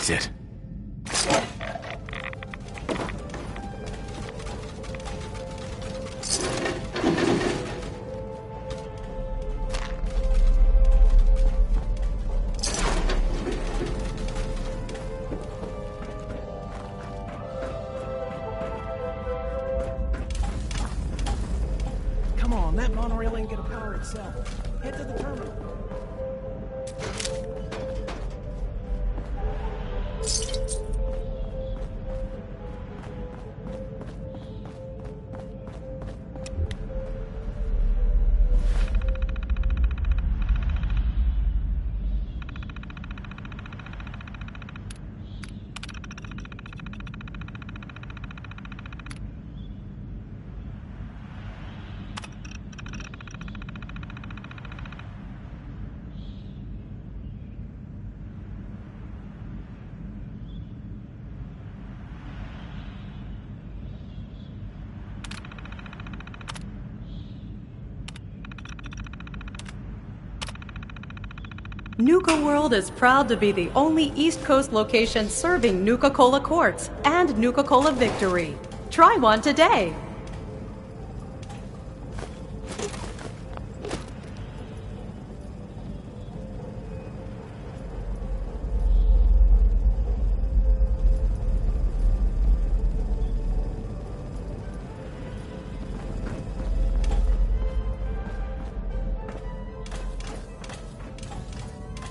exit. Come on, that monorail ain't gonna power itself. Head to the terminal. Nuka World is proud to be the only East Coast location serving Nuka-Cola Quartz and Nuka-Cola Victory. Try one today.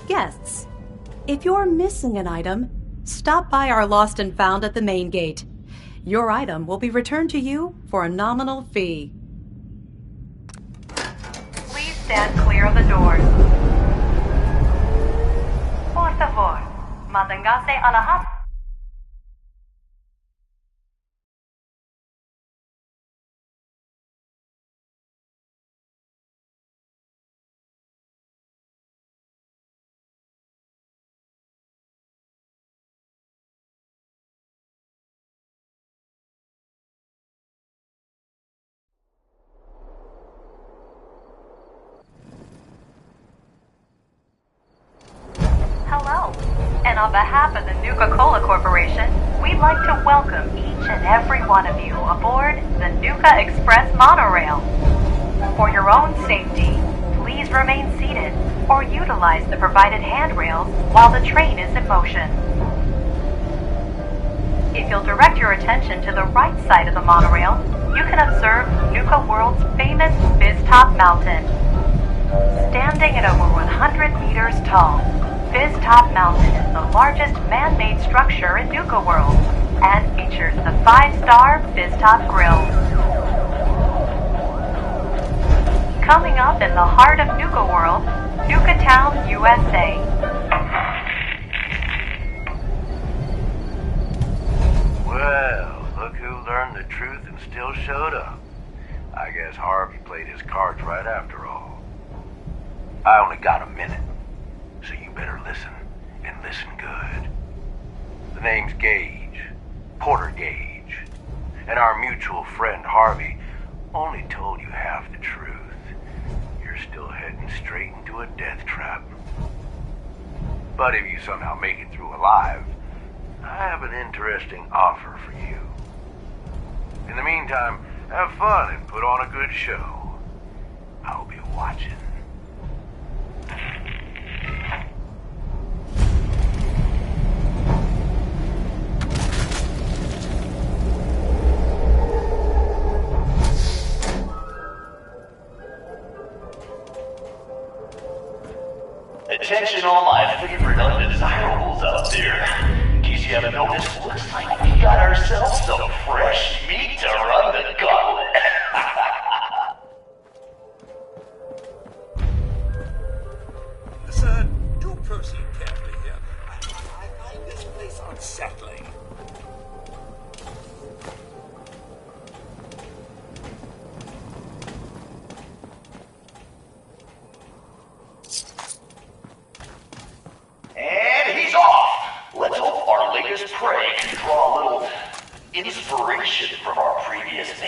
Guests, if you're missing an item, stop by our Lost and Found at the main gate. Your item will be returned to you for a nominal fee. Please stand clear of the doors. Por favor, manténgase alejado. Hello, and on behalf of the Nuka-Cola Corporation, we'd like to welcome each and every one of you aboard the Nuka Express monorail. For your own safety, please remain seated or utilize the provided handrails while the train is in motion. If you'll direct your attention to the right side of the monorail, you can observe Nuka World's famous Fizz-Top Mountain. Standing at over 100 meters tall, Fizz-Top Mountain is the largest man-made structure in Nuka World and features the 5-star Fizz-Top Grill. Coming up in the heart of Nuka World, Nuka Town, USA. Well, look who learned the truth and still showed up. I guess Harvey played his cards right after all. I only got a minute, so you better listen, and listen good. The name's Gage, Porter Gage, and our mutual friend Harvey only told you half the truth. You're still heading straight into a death trap. But if you somehow make it through alive, I have an interesting offer for you. In the meantime, have fun and put on a good show. I'll be watching. Attention all my favorite undesirables out there. In case you haven't noticed, looks like we got ourselves some fresh meat to run the gauntlet. Sir, do proceed carefully here. I find this place unsettling. And he's off! Let's hope our latest prey can draw a little inspiration from our previous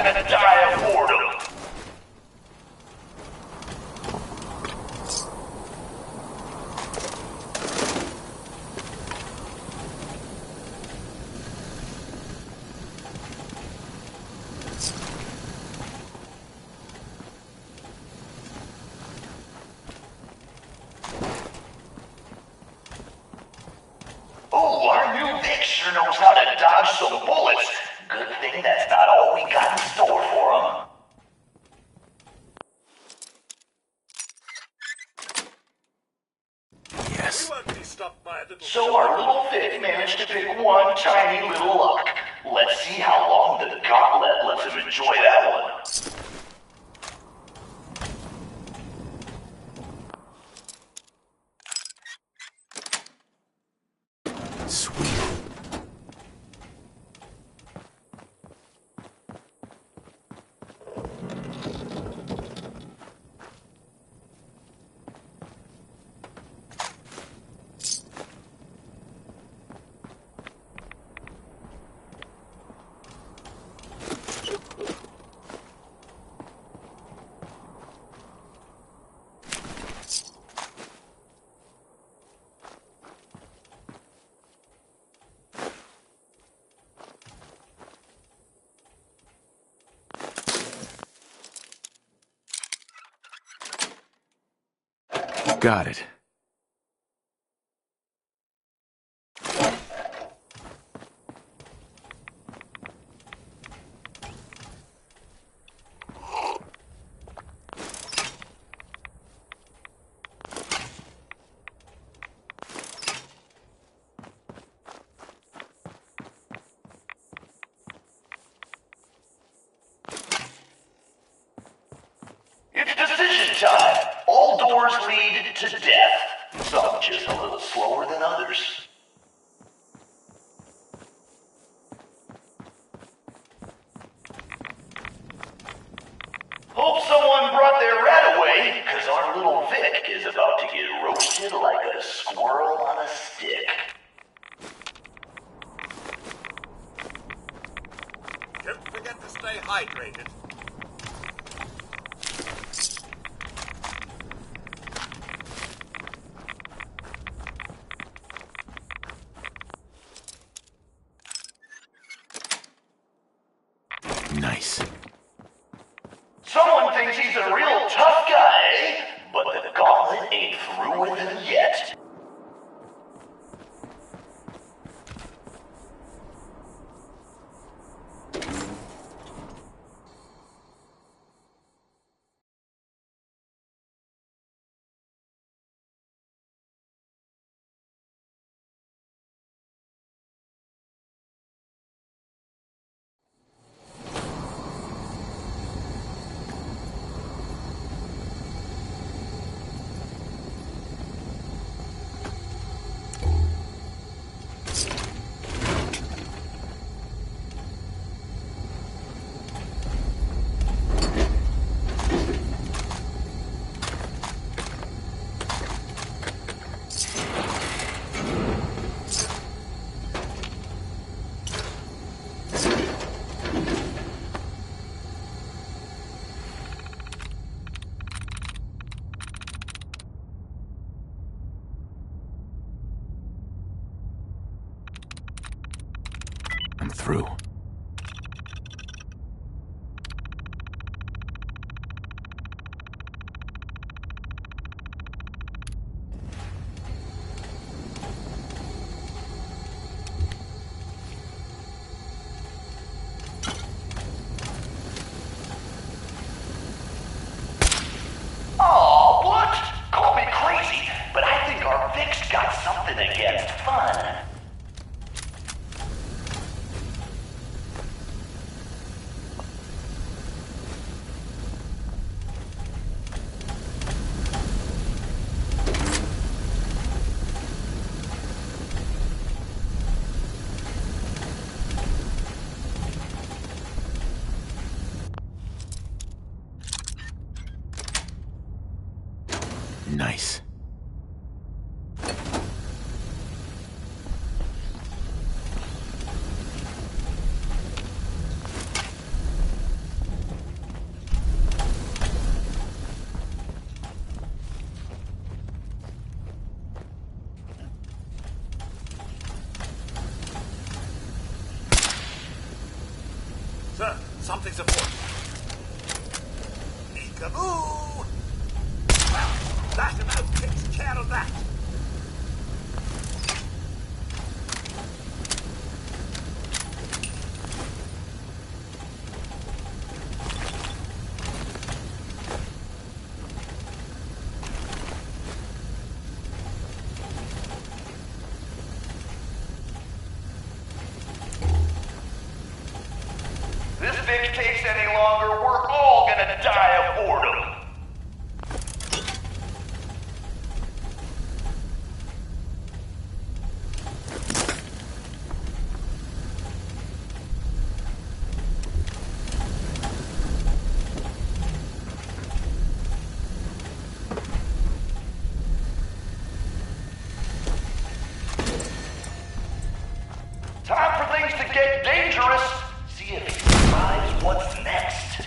gonna die of boredom. Oh, our new Vic sure knows how to dodge some bullets. Good thing that's not all we got in store for him. We won't be stopped by a little... So our little Vic managed to pick one tiny little lock. Let's see how long the gauntlet lets him enjoy that one. Sweet. Got it. It's decision time. All doors lead to death. Some just a little slower than others. Hope someone brought their rat away, because our little Vic is about to get roasted like a squirrel on a stick. Don't forget to stay hydrated. Nice. Someone thinks he's a real tough guy, but the gauntlet ain't through with him yet. I'm through. Oh, what? Call me crazy, but I think our Vic's got something against fun. something's afoot. Peekaboo! Well, that about takes care of that. This Vic takes any longer, we're all gonna die of boredom. Time for things to get dangerous. See if he survives what's next.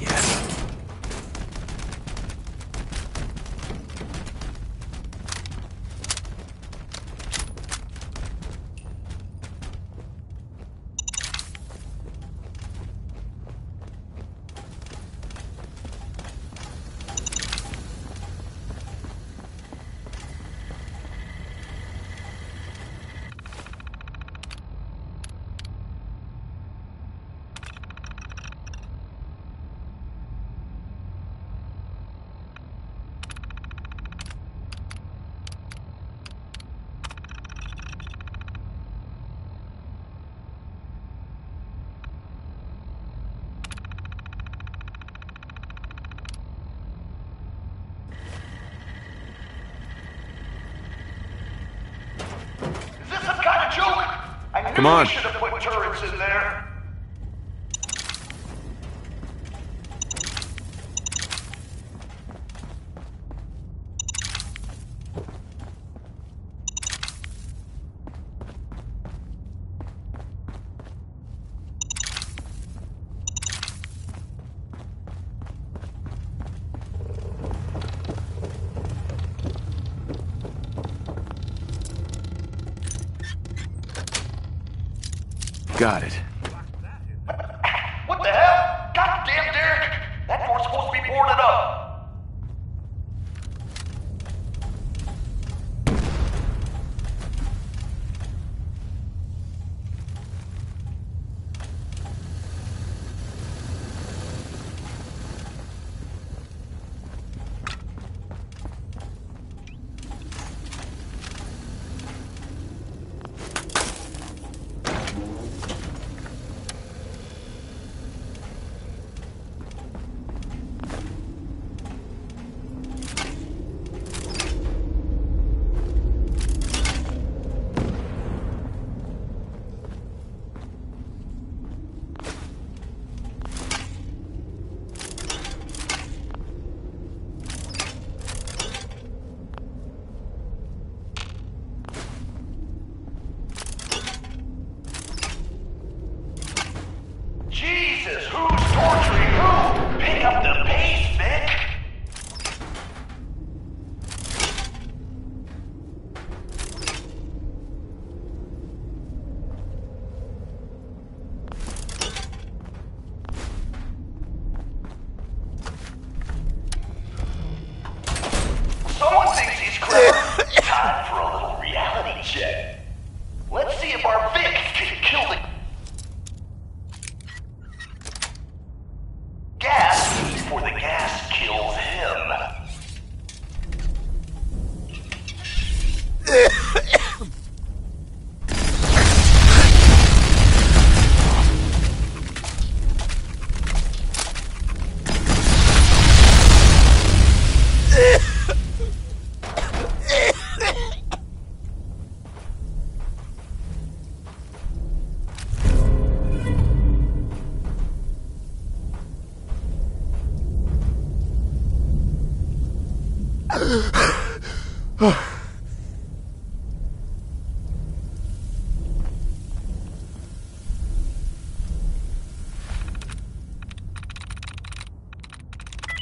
Yes. Is this some kind of joke? I knew Come on. we should have put turrets in there. Got it. What the hell? Goddamn Derek! That door's supposed to be boarded up. Jesus, who's torturing who? Pick up the pace, Vic! Someone thinks he's clever. Time for a little reality check. Let's see if our Vic can kill the gas before the gas kills him.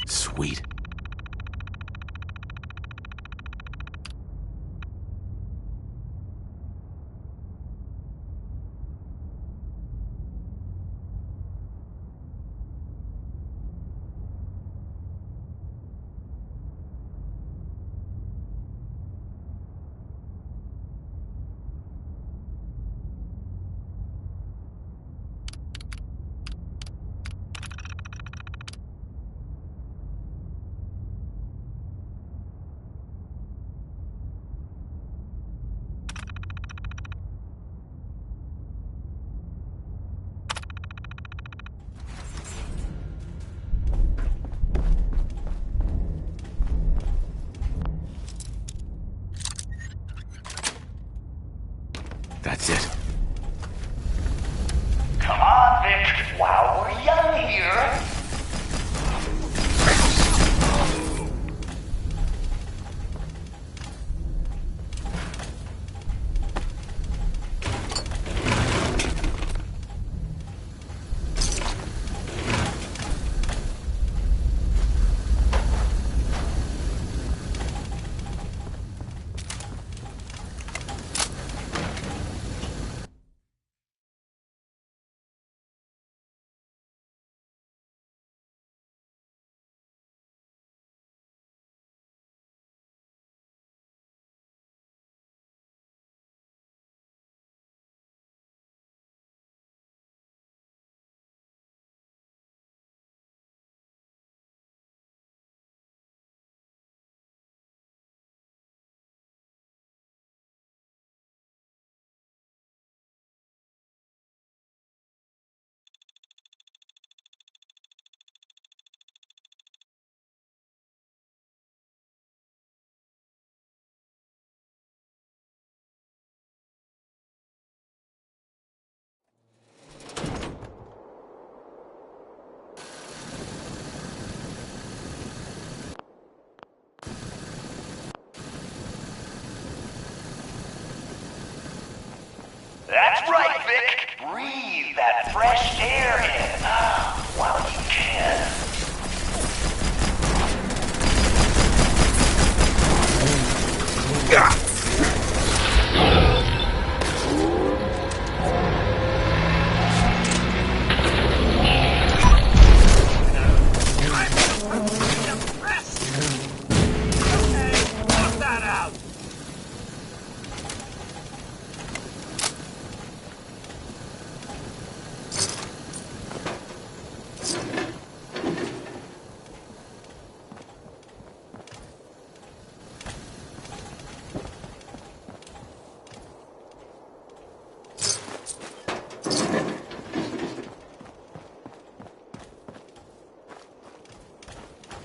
Sweet. That's it. Come on, Vic, while we're young here. That's right, Vic. Breathe that fresh air in while you can.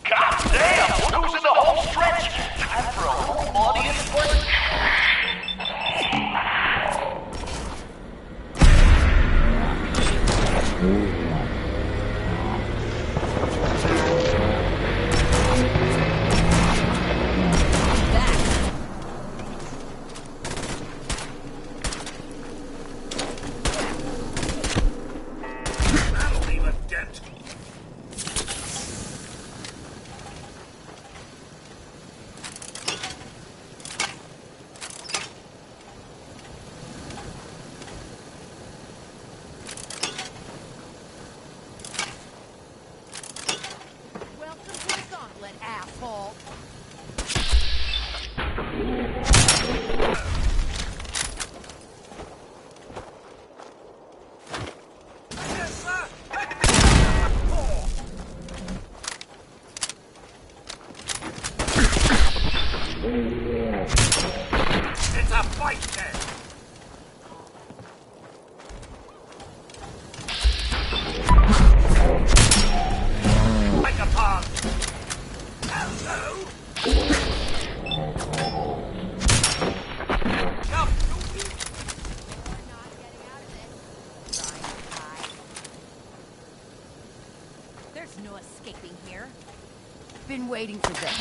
God damn, we're losing the whole stretch. Time for a little audience break. That'll leave a dent. Welcome to the gauntlet, asshole. Yes, sir. It's a fight then. Like a pug. Hello. Come, you. You're not getting out of this. Trying to hide. There's no escaping here. Been waiting for this.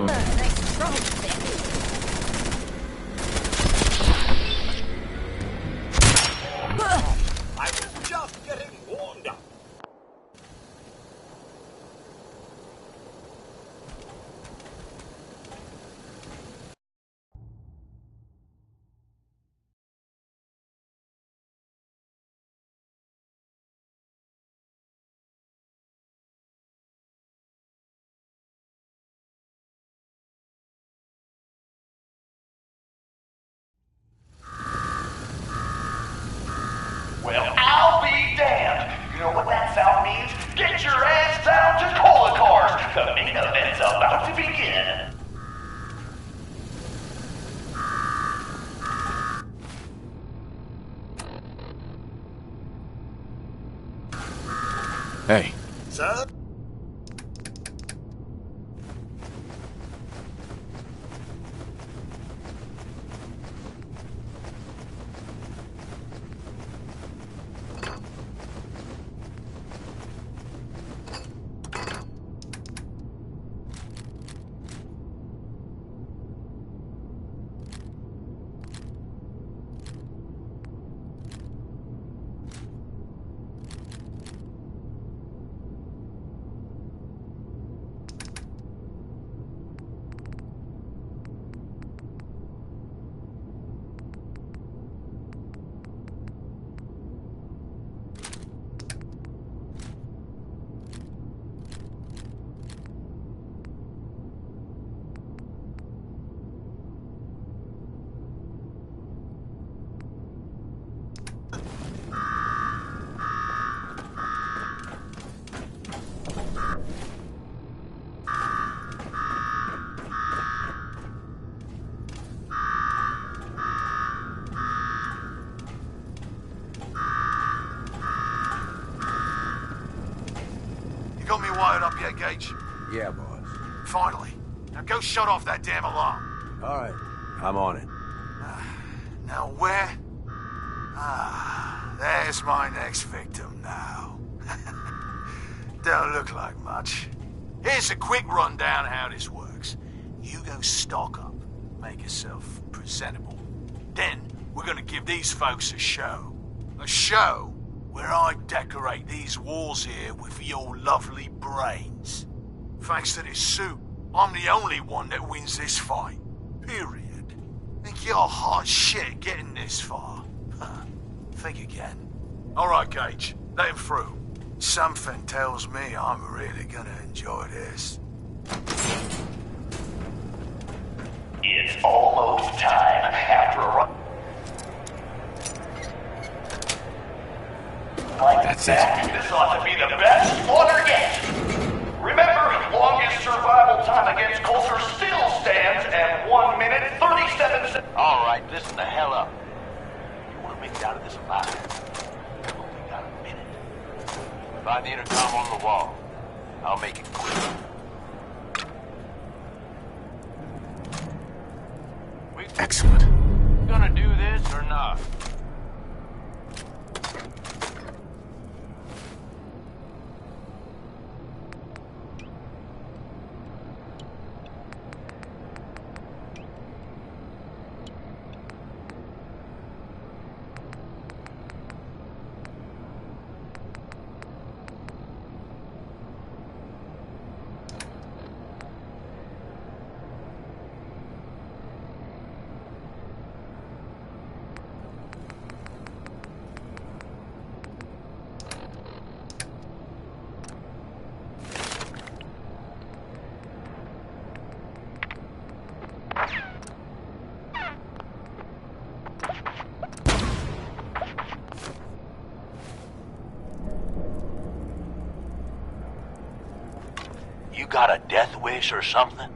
Nice try, Vic. I was just getting warmed up. Well, I'll be damned. You know what that sound means? Get your ass down to Cola Cars. The main event's about to begin. Hey, Sir? wired up yet, Gage? Yeah, boss. Finally. Now go shut off that damn alarm. All right. I'm on it. Now where? There's my next victim now. Don't look like much. Here's a quick rundown how this works. You go stock up, make yourself presentable. Then we're gonna give these folks a show. A show where I decorate these walls here with your lovely brains. Thanks to this suit, I'm the only one that wins this fight. Period. Think you're hot shit getting this far? Think again. Alright, Gage. Let him through. Something tells me I'm really gonna enjoy this. It's almost time after a run. Like That's that. it. This ought to be the best slaughter yet. Remember, longest survival time against Coulter still stands at 1 minute 37 seconds. All right, listen the hell up. You want to make it out of this alive? You've only got a minute. Find the intercom on the wall. I'll make it quick. Excellent. Gonna do this or not? You got a death wish or something?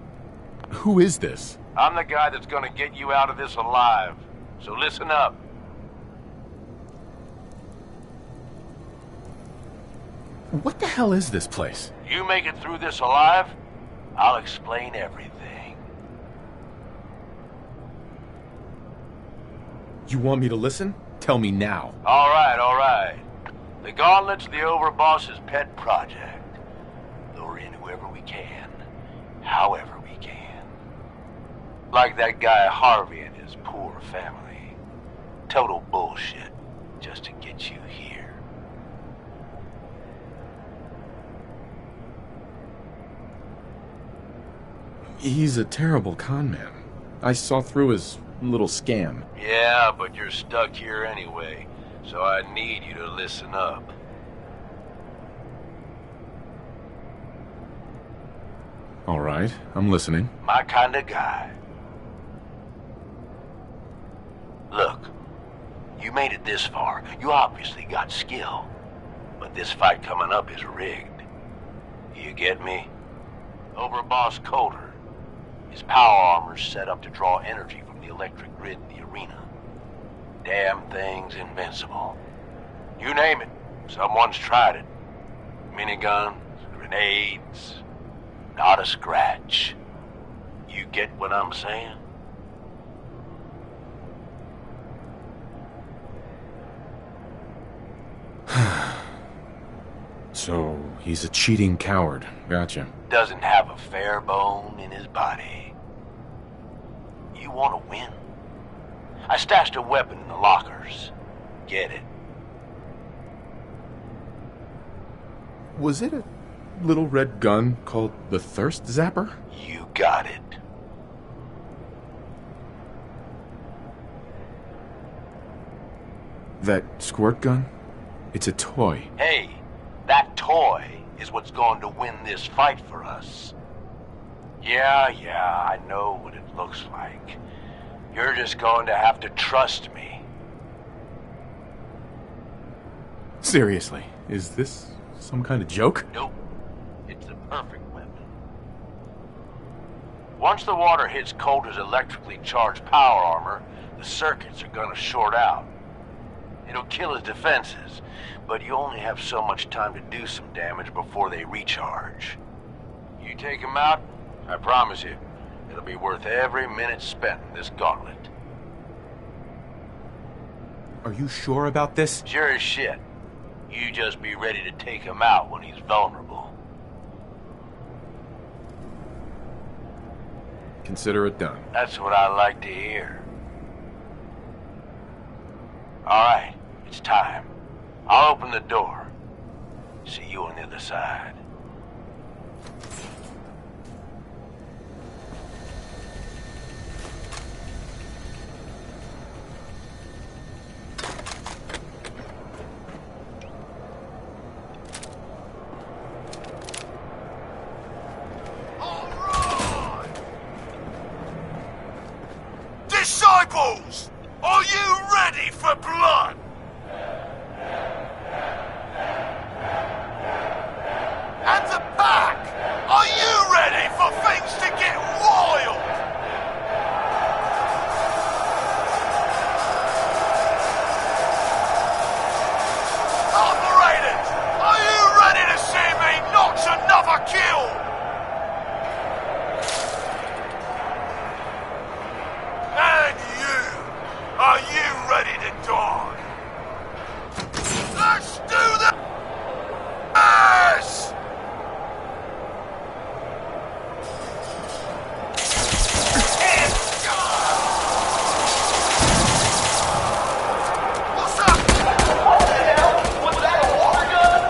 Who is this? I'm the guy that's gonna get you out of this alive. So listen up. What the hell is this place? You make it through this alive, I'll explain everything. You want me to listen? Tell me now. All right, all right. The Gauntlet's the Overboss's pet project. Lure in whoever we can, however we can. Like that guy Harvey and his poor family. Total bullshit, just to get you here. He's a terrible con man. I saw through his little scam. Yeah, but you're stuck here anyway, so I need you to listen up. All right, I'm listening. My kind of guy. Look, you made it this far. You obviously got skill. But this fight coming up is rigged. You get me? Overboss Coulter. His power armor's set up to draw energy from the electric grid in the arena. Damn thing's invincible. You name it, someone's tried it. Miniguns, grenades, not a scratch. You get what I'm saying? So, he's a cheating coward. Gotcha. Doesn't have a fair bone in his body. You want to win? I stashed a weapon in the lockers. Get it. Was it a little red gun called the Thirst Zapper? You got it. That squirt gun? It's a toy. Hey, that toy is what's going to win this fight for us. Yeah, I know what it looks like. You're just going to have to trust me. Seriously, is this some kind of joke? Nope. It's the perfect weapon. Once the water hits Coulter's electrically charged power armor, the circuits are gonna short out. It'll kill his defenses, but you only have so much time to do some damage before they recharge. You take him out, I promise you, it'll be worth every minute spent in this gauntlet. Are you sure about this? Sure as shit. You just be ready to take him out when he's vulnerable. Consider it done. That's what I like to hear. Alright, it's time. I'll open the door. See you on the other side. Disciples, are you ready for blood? At the back, are you ready for things to get wild? Operators, are you ready to see me notch another kill? And you, are you ready to die? Let's do this! What's up? What the hell? Was that a water gun?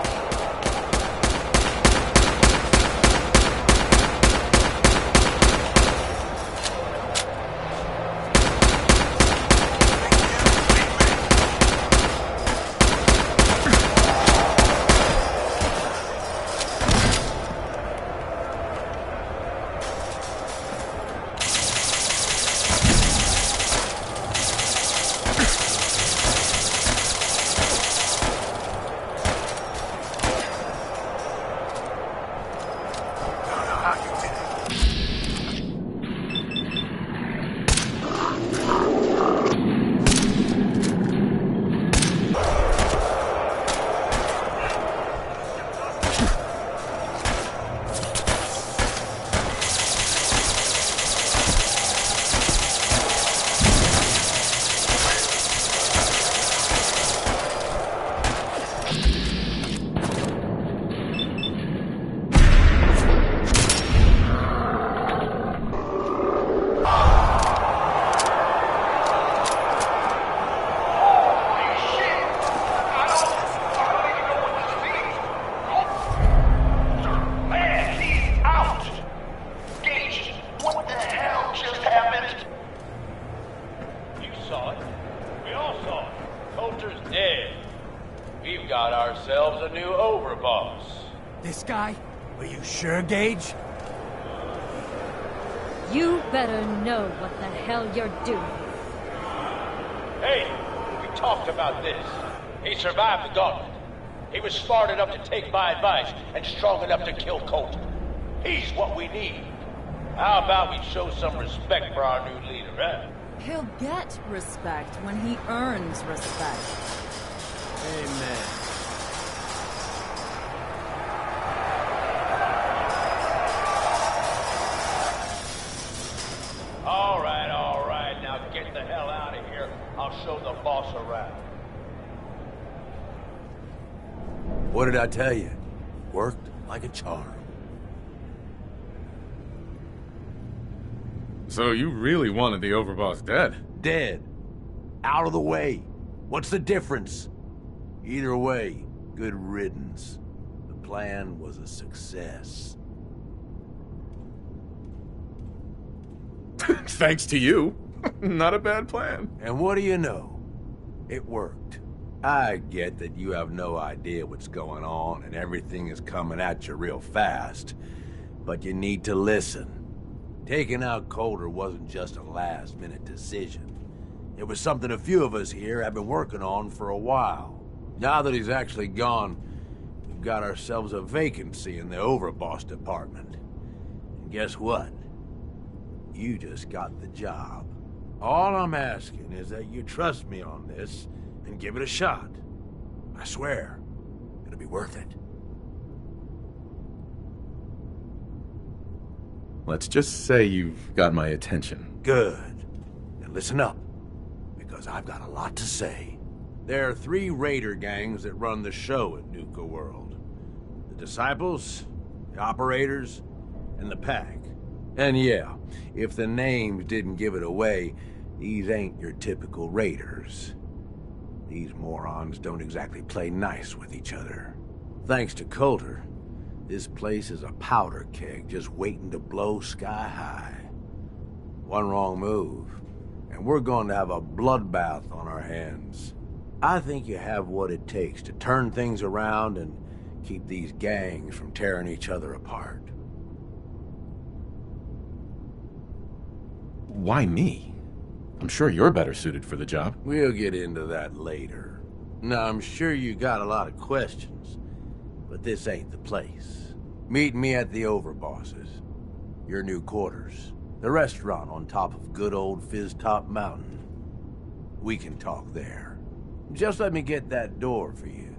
Don't know how you did it. Man, he's out! Gage, what the hell just happened? You saw it. We all saw it. Coulter's dead. We've got ourselves a new overboss. This guy? Are you sure, Gage? You better know what the hell you're doing. Hey, we talked about this. He survived the gauntlet. He was smart enough to take my advice and strong enough to kill Coulter. He's what we need. How about we show some respect for our new leader, huh? He'll get respect when he earns respect. Amen. All right. Now get the hell out of here. I'll show the boss around. What did I tell you? Worked like a charm. So you really wanted the overboss dead? Dead. Out of the way. What's the difference? Either way, good riddance. The plan was a success. Thanks to you. Not a bad plan. And what do you know? It worked. I get that you have no idea what's going on and everything is coming at you real fast. But you need to listen. Taking out Coulter wasn't just a last-minute decision. It was something a few of us here have been working on for a while. Now that he's actually gone, we've got ourselves a vacancy in the overboss department. And guess what? You just got the job. All I'm asking is that you trust me on this then give it a shot. I swear, it'll be worth it. Let's just say you've got my attention. Good. Then listen up, because I've got a lot to say. There are 3 raider gangs that run the show at Nuka World. The Disciples, the Operators, and the Pack. And yeah, if the names didn't give it away, these ain't your typical raiders. These morons don't exactly play nice with each other. Thanks to Coulter, this place is a powder keg just waiting to blow sky high. One wrong move, and we're going to have a bloodbath on our hands. I think you have what it takes to turn things around and keep these gangs from tearing each other apart. Why me? I'm sure you're better suited for the job. We'll get into that later. Now, I'm sure you got a lot of questions, but this ain't the place. Meet me at the Overbosses, your new quarters, the restaurant on top of good old Fizz-Top Mountain. We can talk there. Just let me get that door for you.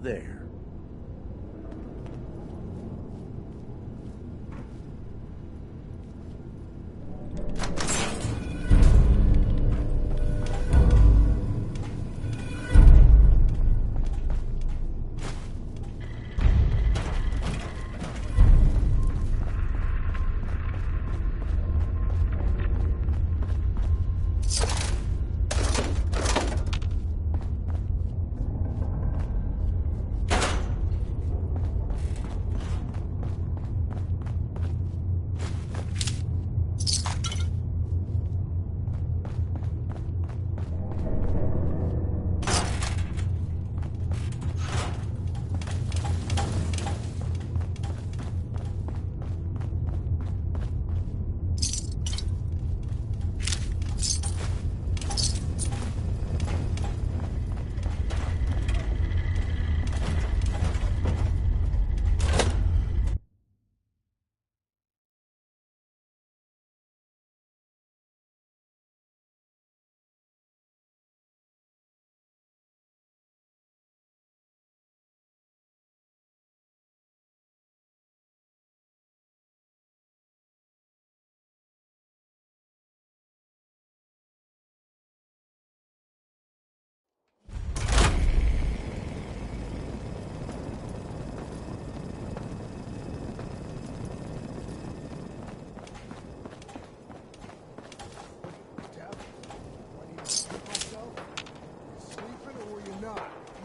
There.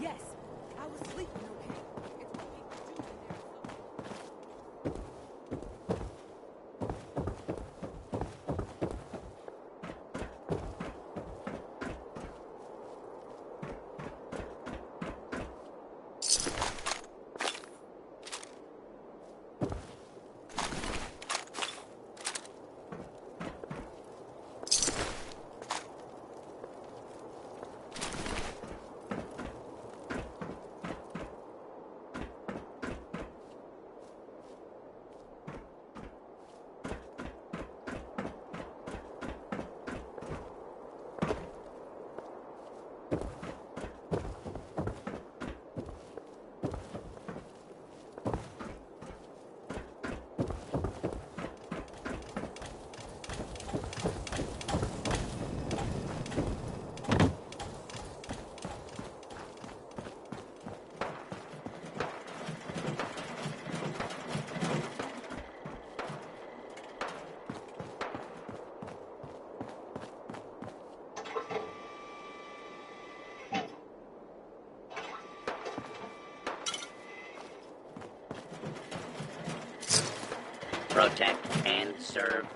Yes, I was sleeping, okay? It's what people do when they're... Protect and serve.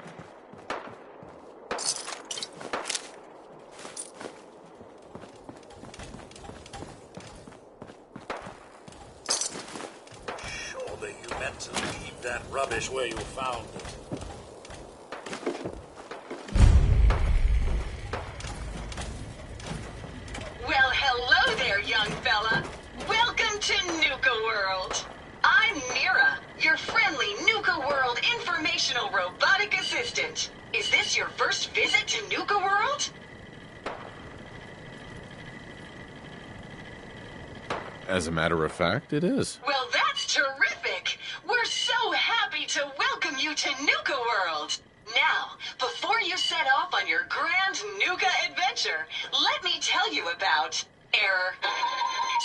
Surely you meant to leave that rubbish where you found it. Well, hello there, young fella. Welcome to Nuka World. I'm Mira, your friendly Nuka World informational robotic assistant. Is this? this your first visit to Nuka World? As a matter of fact, it is. Well, that's terrific. We're so happy to welcome you to Nuka World. Now, before you set off on your grand Nuka adventure, let me tell you about error,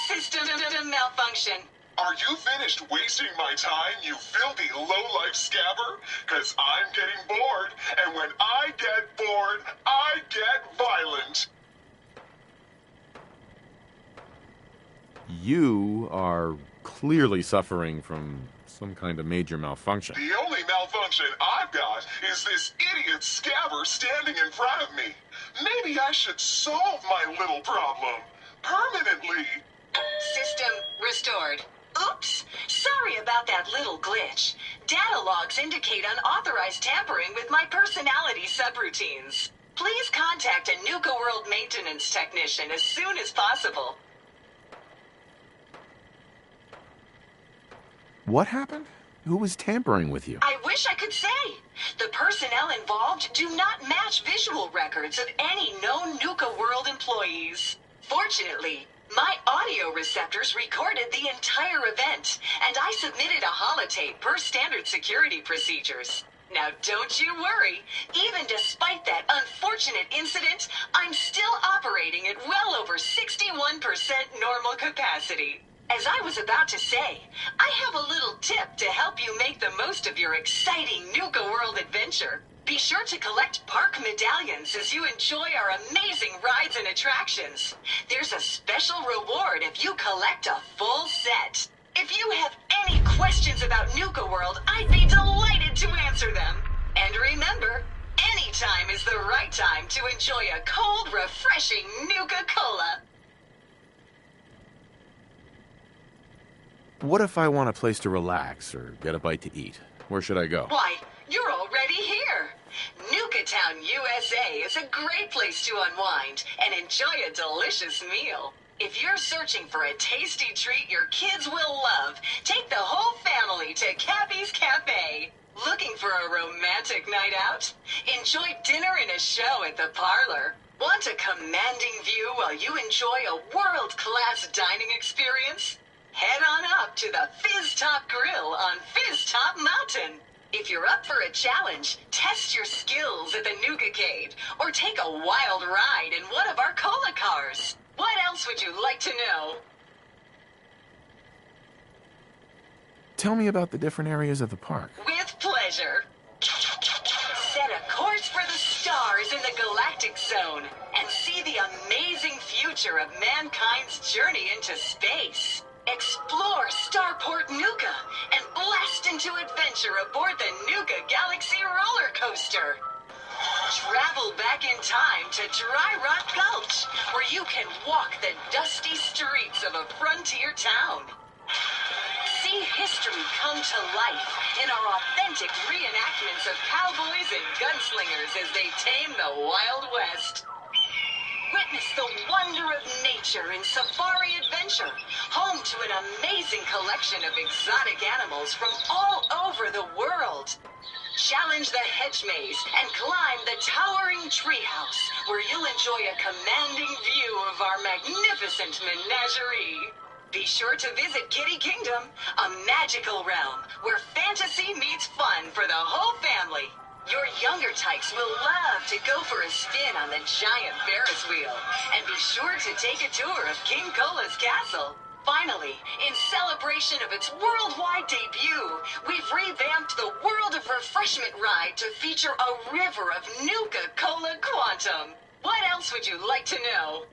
system malfunction. Are you finished wasting my time, you filthy low-life scabber? 'Cause I'm getting bored, and when I get bored, I get violent. You are clearly suffering from some kind of major malfunction. The only malfunction I've got is this idiot scabber standing in front of me. Maybe I should solve my little problem permanently. System restored. Oops, sorry about that little glitch. Data logs indicate unauthorized tampering with my personality subroutines. Please contact a Nuka World maintenance technician as soon as possible. What happened? Who was tampering with you? I wish I could say. The personnel involved do not match visual records of any known Nuka World employees. Fortunately, my audio receptors recorded the entire event, and I submitted a holotape per standard security procedures. Now don't you worry, even despite that unfortunate incident, I'm still operating at well over 61% normal capacity. As I was about to say, I have a little tip to help you make the most of your exciting Nuka World adventure. Be sure to collect park medallions as you enjoy our amazing rides and attractions. There's a special reward if you collect a full set. If you have any questions about Nuka World, I'd be delighted to answer them. And remember, any time is the right time to enjoy a cold, refreshing Nuka-Cola. What if I want a place to relax or get a bite to eat? Where should I go? Why, you're already here. Nuka Town, USA is a great place to unwind and enjoy a delicious meal. If you're searching for a tasty treat your kids will love, take the whole family to Cappy's Cafe. Looking for a romantic night out? Enjoy dinner and a show at the parlor. Want a commanding view while you enjoy a world-class dining experience? Head on up to the Fizz Top Grill on Fizz Top Mountain. If you're up for a challenge, test your skills at the Nookacade, or take a wild ride in one of our cola cars. What else would you like to know? Tell me about the different areas of the park. With pleasure. Set a course for the stars in the galactic zone and see the amazing future of mankind's journey into space. Explore Starport Nuka and blast into adventure aboard the Nuka Galaxy roller coaster. Travel back in time to Dry Rock Gulch, where you can walk the dusty streets of a frontier town. See history come to life in our authentic reenactments of cowboys and gunslingers as they tame the Wild West. Witness the wonder of nature in Safari Adventure, home to an amazing collection of exotic animals from all over the world. Challenge the hedge maze and climb the towering treehouse, where you'll enjoy a commanding view of our magnificent menagerie. Be sure to visit Kitty Kingdom, a magical realm where fantasy meets fun for the whole family. Your younger types will love to go for a spin on the giant Ferris wheel, and be sure to take a tour of King Cola's castle. Finally, in celebration of its worldwide debut, we've revamped the World of Refreshment ride to feature a river of Nuka-Cola Quantum. What else would you like to know?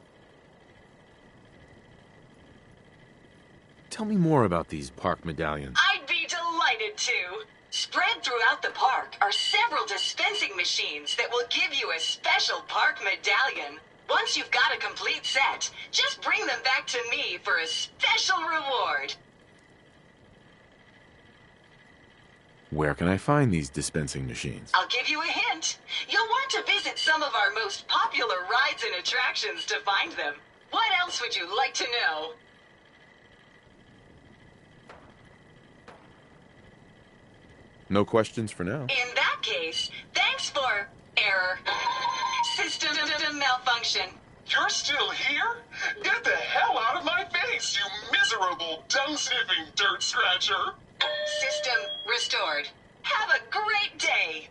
Tell me more about these park medallions. I'd be delighted to. Spread throughout the park are several dispensing machines that will give you a special park medallion. Once you've got a complete set, just bring them back to me for a special reward. Where can I find these dispensing machines? I'll give you a hint. You'll want to visit some of our most popular rides and attractions to find them. What else would you like to know? No questions for now. In that case, thanks for error. System malfunction. You're still here? Get the hell out of my face! face, you miserable, dung-sniffing dirt scratcher! System restored. Have a great day!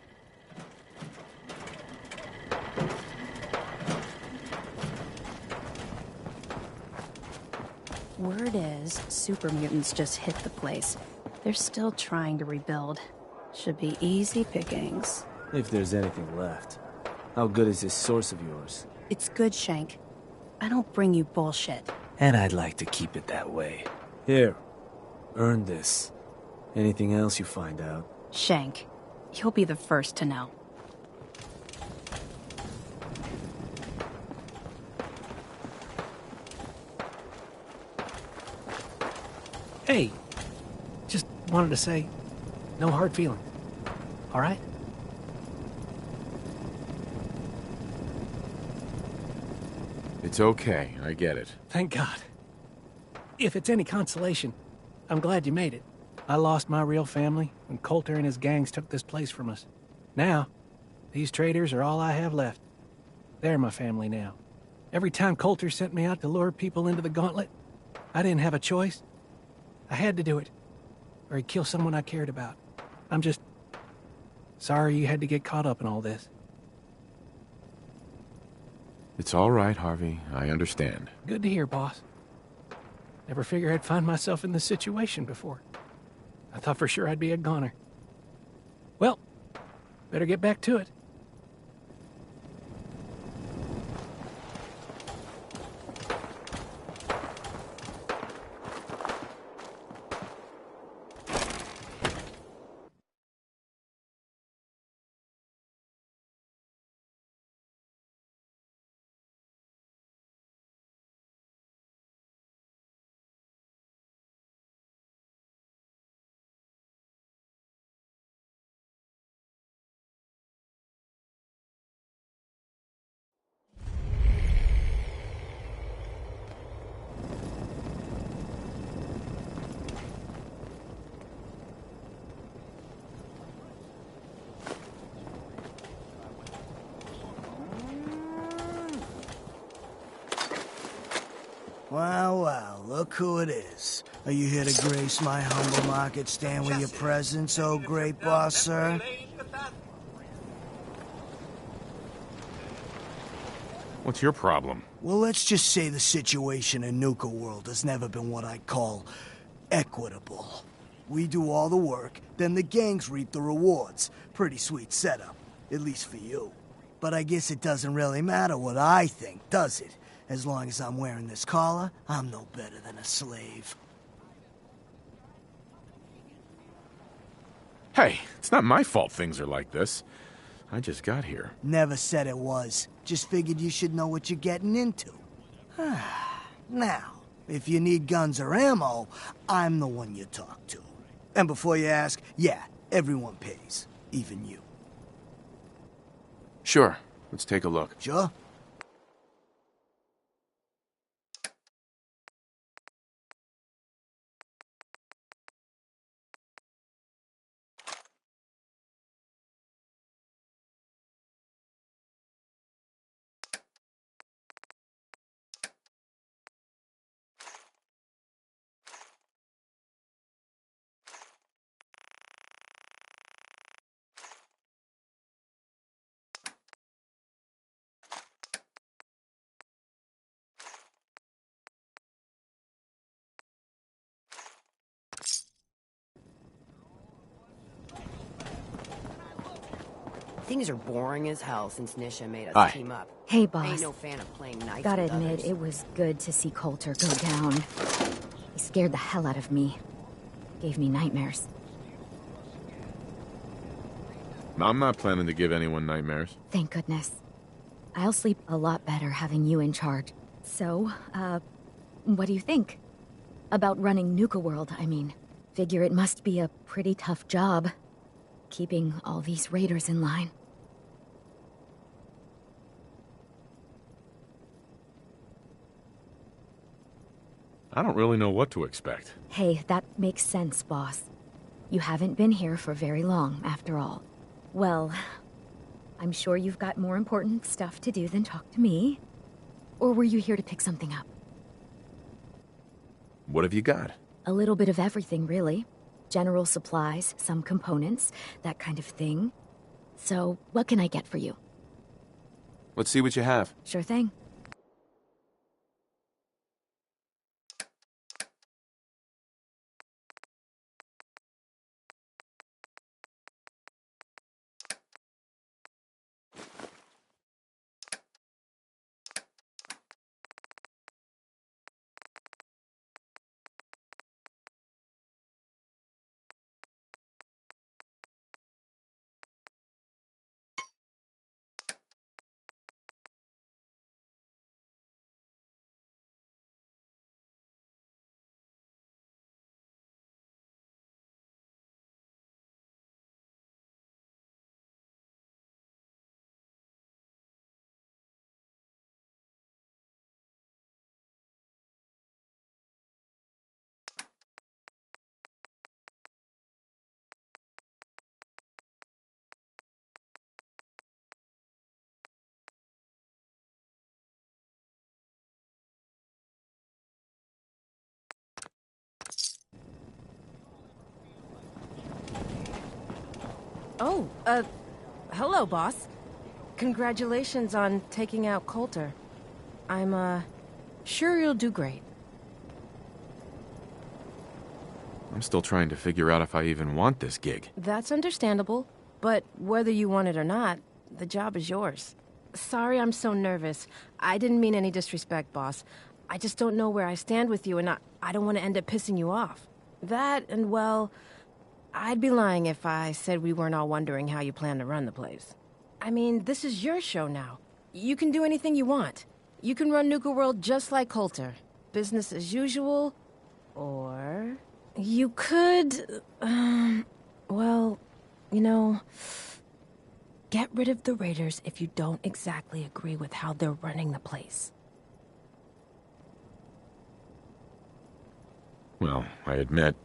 Word is, super mutants just hit the place. They're still trying to rebuild. Should be easy pickings. If there's anything left. How good is this source of yours? It's good, Shank. I don't bring you bullshit. And I'd like to keep it that way. Here, earn this. Anything else you find out? Shank, you'll be the first to know. Hey, just wanted to say, no hard feelings. All right? It's okay, I get it. Thank God. If it's any consolation, I'm glad you made it. I lost my real family when Coulter and his gangs took this place from us. Now, these traitors are all I have left. They're my family now. Every time Coulter sent me out to lure people into the gauntlet, I didn't have a choice. I had to do it, or he'd kill someone I cared about. I'm just sorry you had to get caught up in all this. It's all right, Harvey. I understand. Good to hear, boss. Never figured I'd find myself in this situation before. I thought for sure I'd be a goner. Well, better get back to it. Well, look who it is. Are you here to grace my humble market stand with your presence, oh great boss, sir? What's your problem? Well, let's just say the situation in Nuka World has never been what I'd call equitable. We do all the work, then the gangs reap the rewards. Pretty sweet setup, at least for you. But I guess it doesn't really matter what I think, does it? As long as I'm wearing this collar, I'm no better than a slave. Hey, it's not my fault things are like this. I just got here. Never said it was. Just figured you should know what you're getting into. Now, if you need guns or ammo, I'm the one you talk to. And before you ask, yeah, everyone pays. Even you. Sure, let's take a look. Sure? Things are boring as hell since Nisha made us Hi. team up. Hey, I boss. ain't no fan of playing nice Gotta with admit, others. it was good to see Coulter go down. He scared the hell out of me. Gave me nightmares. I'm not planning to give anyone nightmares. Thank goodness. I'll sleep a lot better having you in charge. So, what do you think? About running Nuka World, I mean. Figure it must be a pretty tough job. Keeping all these raiders in line. I don't really know what to expect. Hey, that makes sense, boss. You haven't been here for very long, after all. Well, I'm sure you've got more important stuff to do than talk to me. Or were you here to pick something up? What have you got? A little bit of everything, really. General supplies, some components, that kind of thing. So, what can I get for you? Let's see what you have. Sure thing. Oh, hello, boss. Congratulations on taking out Coulter. I'm, sure you'll do great. I'm still trying to figure out if I even want this gig. That's understandable, but whether you want it or not, the job is yours. Sorry I'm so nervous. I didn't mean any disrespect, boss. I just don't know where I stand with you, and I don't want to end up pissing you off. That, and well, I'd be lying if I said we weren't all wondering how you plan to run the place. I mean, this is your show now. You can do anything you want. You can run Nuka World just like Coulter. Business as usual, or you could, well, you know, get rid of the Raiders if you don't exactly agree with how they're running the place. Well, I admit,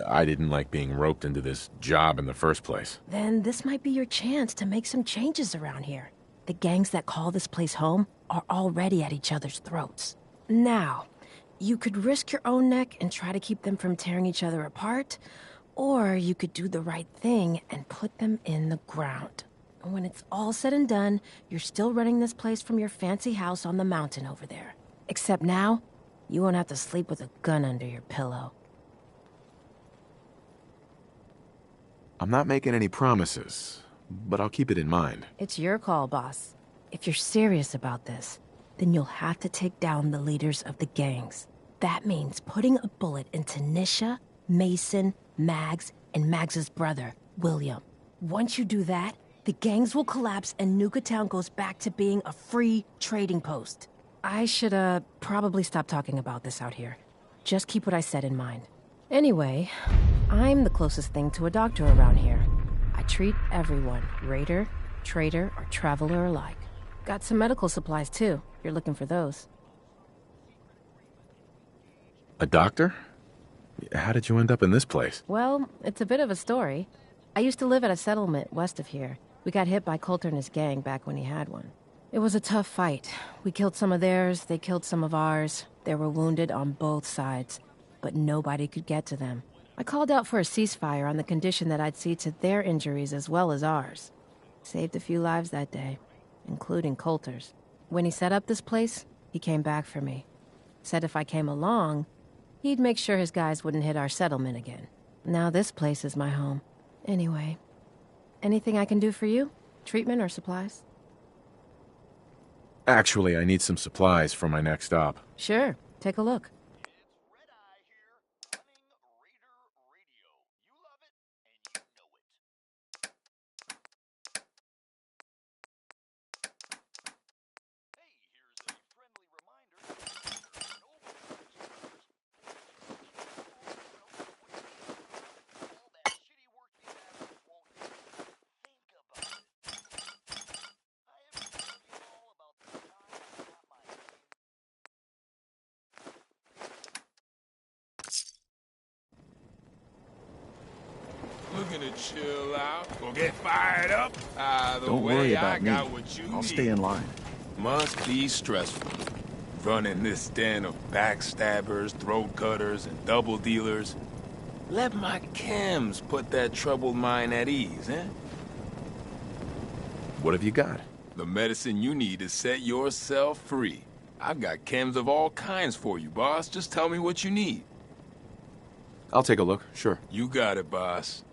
I didn't like being roped into this job in the first place. Then this might be your chance to make some changes around here. The gangs that call this place home are already at each other's throats. Now, you could risk your own neck and try to keep them from tearing each other apart, or you could do the right thing and put them in the ground. And when it's all said and done, you're still running this place from your fancy house on the mountain over there. Except now, you won't have to sleep with a gun under your pillow. I'm not making any promises, but I'll keep it in mind. It's your call, boss. If you're serious about this, then you'll have to take down the leaders of the gangs. That means putting a bullet into Nisha, Mason, Mags, and Mags's brother, William. Once you do that, the gangs will collapse and Nuka Town goes back to being a free trading post. I should, probably stop talking about this out here. Just keep what I said in mind. Anyway, I'm the closest thing to a doctor around here. I treat everyone, raider, trader, or traveler alike. Got some medical supplies, too. You're looking for those. A doctor? How did you end up in this place? Well, it's a bit of a story. I used to live at a settlement west of here. We got hit by Coulter and his gang back when he had one. It was a tough fight. We killed some of theirs, they killed some of ours. They were wounded on both sides, but nobody could get to them. I called out for a ceasefire on the condition that I'd see to their injuries as well as ours. Saved a few lives that day, including Coulter's. When he set up this place, he came back for me. Said if I came along, he'd make sure his guys wouldn't hit our settlement again. Now this place is my home. Anyway, anything I can do for you? Treatment or supplies? Actually, I need some supplies for my next stop. Sure, take a look. Looking to chill out or get fired up? Either Don't way, worry about I me. got what you I'll need. stay in line. Must be stressful. running this den of backstabbers, throat cutters, and double dealers. Let my chems put that troubled mind at ease, eh? What have you got? The medicine you need to set yourself free. I've got chems of all kinds for you, boss. Just tell me what you need. I'll take a look, sure. You got it, boss.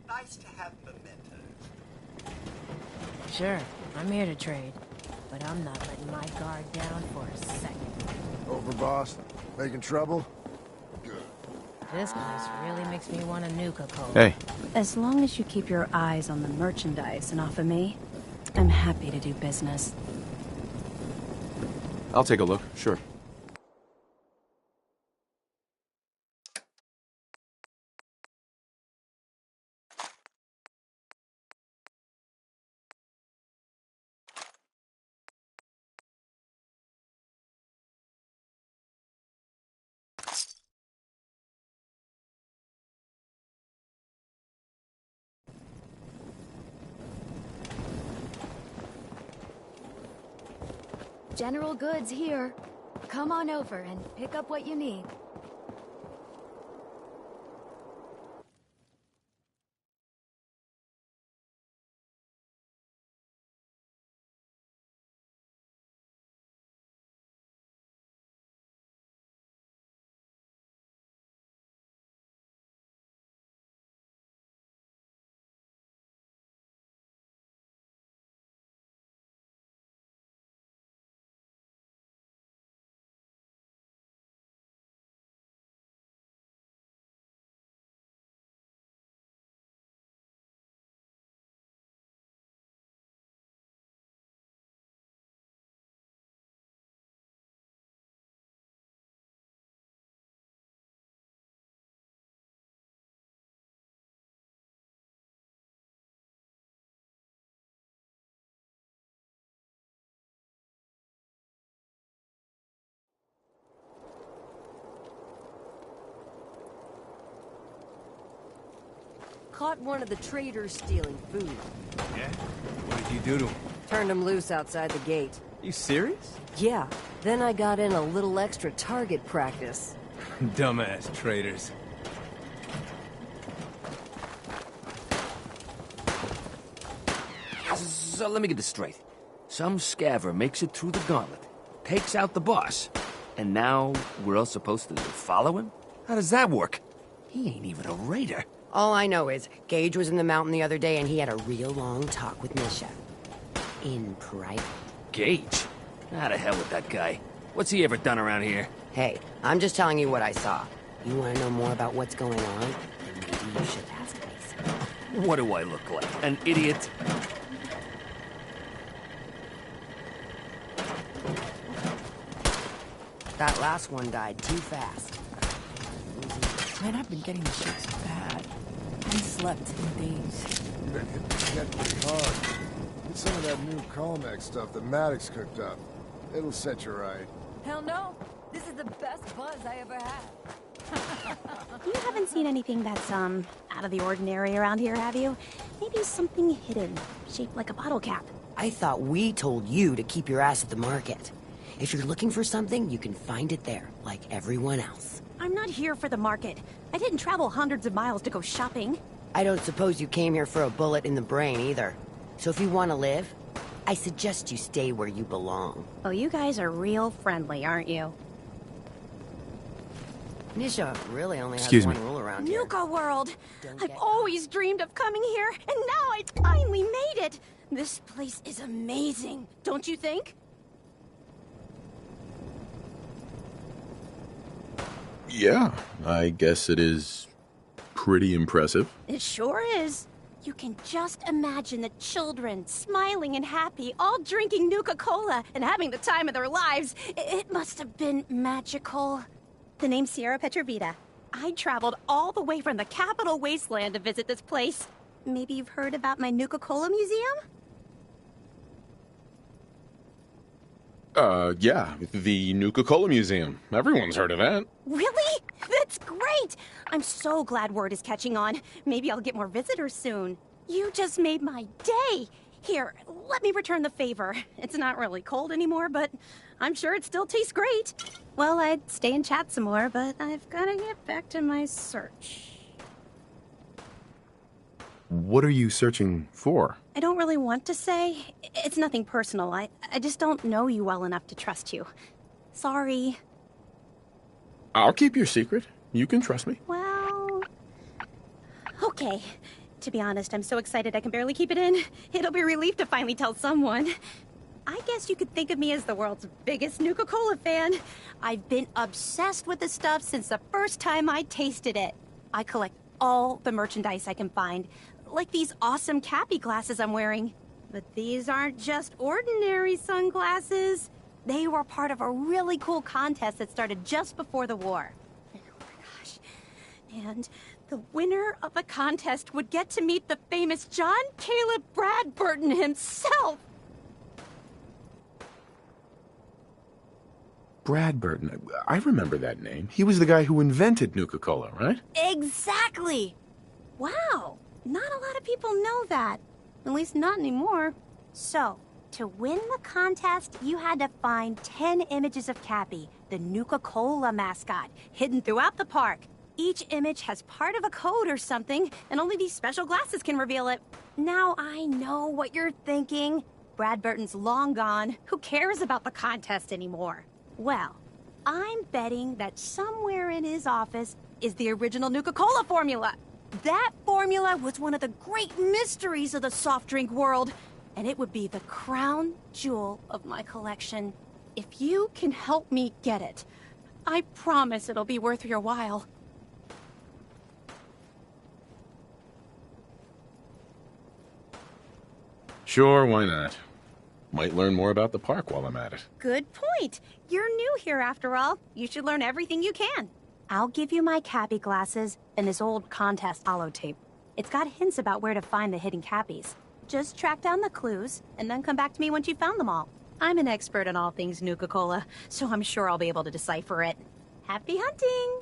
Nice to have mementos. Sure, I'm here to trade. But I'm not letting my guard down for a second. Over, boss? Making trouble? This place really makes me want a Nuka-Cola. Hey. As long as you keep your eyes on the merchandise and off of me, I'm happy to do business. I'll take a look, sure. General goods here. Come on over and pick up what you need. Caught one of the traders stealing food. Yeah? What did you do to him? Turned him loose outside the gate. You serious? Yeah, then I got in a little extra target practice. Dumbass traders. So let me get this straight. Some scaver makes it through the gauntlet, takes out the boss, and now we're all supposed to follow him? How does that work? He ain't even a raider. All I know is, Gage was in the mountain the other day and he had a real long talk with Nisha. In private. Gage? How the hell with that guy? What's he ever done around here? Hey, I'm just telling you what I saw. You want to know more about what's going on? Then maybe you should ask me. What do I look like? An idiot? That last one died too fast. Man, I've been getting the shakes bad. I haven't slept in days. You've been hitting the jet pretty hard. Get some of that new Colmex stuff that Maddox cooked up. It'll set you right. Hell no. This is the best buzz I ever had. You haven't seen anything that's, out of the ordinary around here, have you? Maybe something hidden, shaped like a bottle cap. I thought we told you to keep your ass at the market. If you're looking for something, you can find it there, like everyone else. I'm not here for the market. I didn't travel hundreds of miles to go shopping. I don't suppose you came here for a bullet in the brain, either. So if you want to live, I suggest you stay where you belong. Oh, you guys are real friendly, aren't you? Nisha really only has Excuse one me. rule around here. Nuka World! I've always dreamed of coming here, and now I finally made it! This place is amazing, don't you think? Yeah, I guess it is pretty impressive. It sure is. You can just imagine the children smiling and happy, all drinking Nuka-Cola and having the time of their lives. It must have been magical. The name's Sierra Petrovita. I traveled all the way from the capital wasteland to visit this place. Maybe you've heard about my Nuka-Cola museum? Yeah, the Nuka-Cola Museum. Everyone's heard of that. Really? That's great! I'm so glad word is catching on. Maybe I'll get more visitors soon. You just made my day! Here, let me return the favor. It's not really cold anymore, but I'm sure it still tastes great. Well, I'd stay and chat some more, but I've gotta get back to my search. What are you searching for? I don't really want to say. It's nothing personal. I just don't know you well enough to trust you. Sorry. I'll keep your secret. You can trust me. Well... Okay. To be honest, I'm so excited I can barely keep it in. It'll be a relief to finally tell someone. I guess you could think of me as the world's biggest Nuka-Cola fan. I've been obsessed with the stuff since the first time I tasted it. I collect all the merchandise I can find, like these awesome Cappy glasses I'm wearing. But these aren't just ordinary sunglasses. They were part of a really cool contest that started just before the war. Oh my gosh. And the winner of the contest would get to meet the famous John Caleb Bradburton himself. Bradburton. I remember that name. He was the guy who invented Nuka-Cola, right? Exactly! Wow, not a lot of people know that. At least not anymore. So, to win the contest, you had to find 10 images of Cappy, the Nuka-Cola mascot, hidden throughout the park. Each image has part of a code or something, and only these special glasses can reveal it. Now I know what you're thinking. Bradburton's long gone. Who cares about the contest anymore? Well, I'm betting that somewhere in his office is the original Nuka-Cola formula. That formula was one of the great mysteries of the soft drink world, and it would be the crown jewel of my collection. If you can help me get it, I promise it'll be worth your while. Sure, why not? Might learn more about the park while I'm at it. Good point. You're new here after all. You should learn everything you can. I'll give you my Cappy glasses and this old contest holotape. It's got hints about where to find the hidden Cappies. Just track down the clues and then come back to me once you've found them all. I'm an expert in all things Nuka-Cola, so I'm sure I'll be able to decipher it. Happy hunting!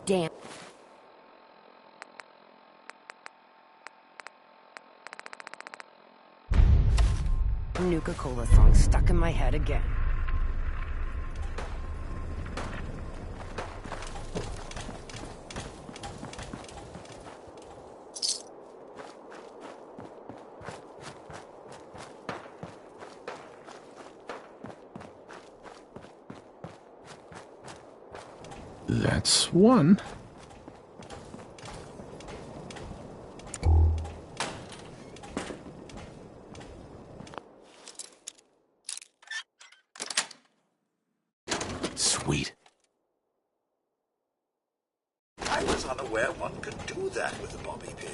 Damn. Nuka-Cola song stuck in my head again. That's one. Sweet. I was unaware one could do that with a bobby pin.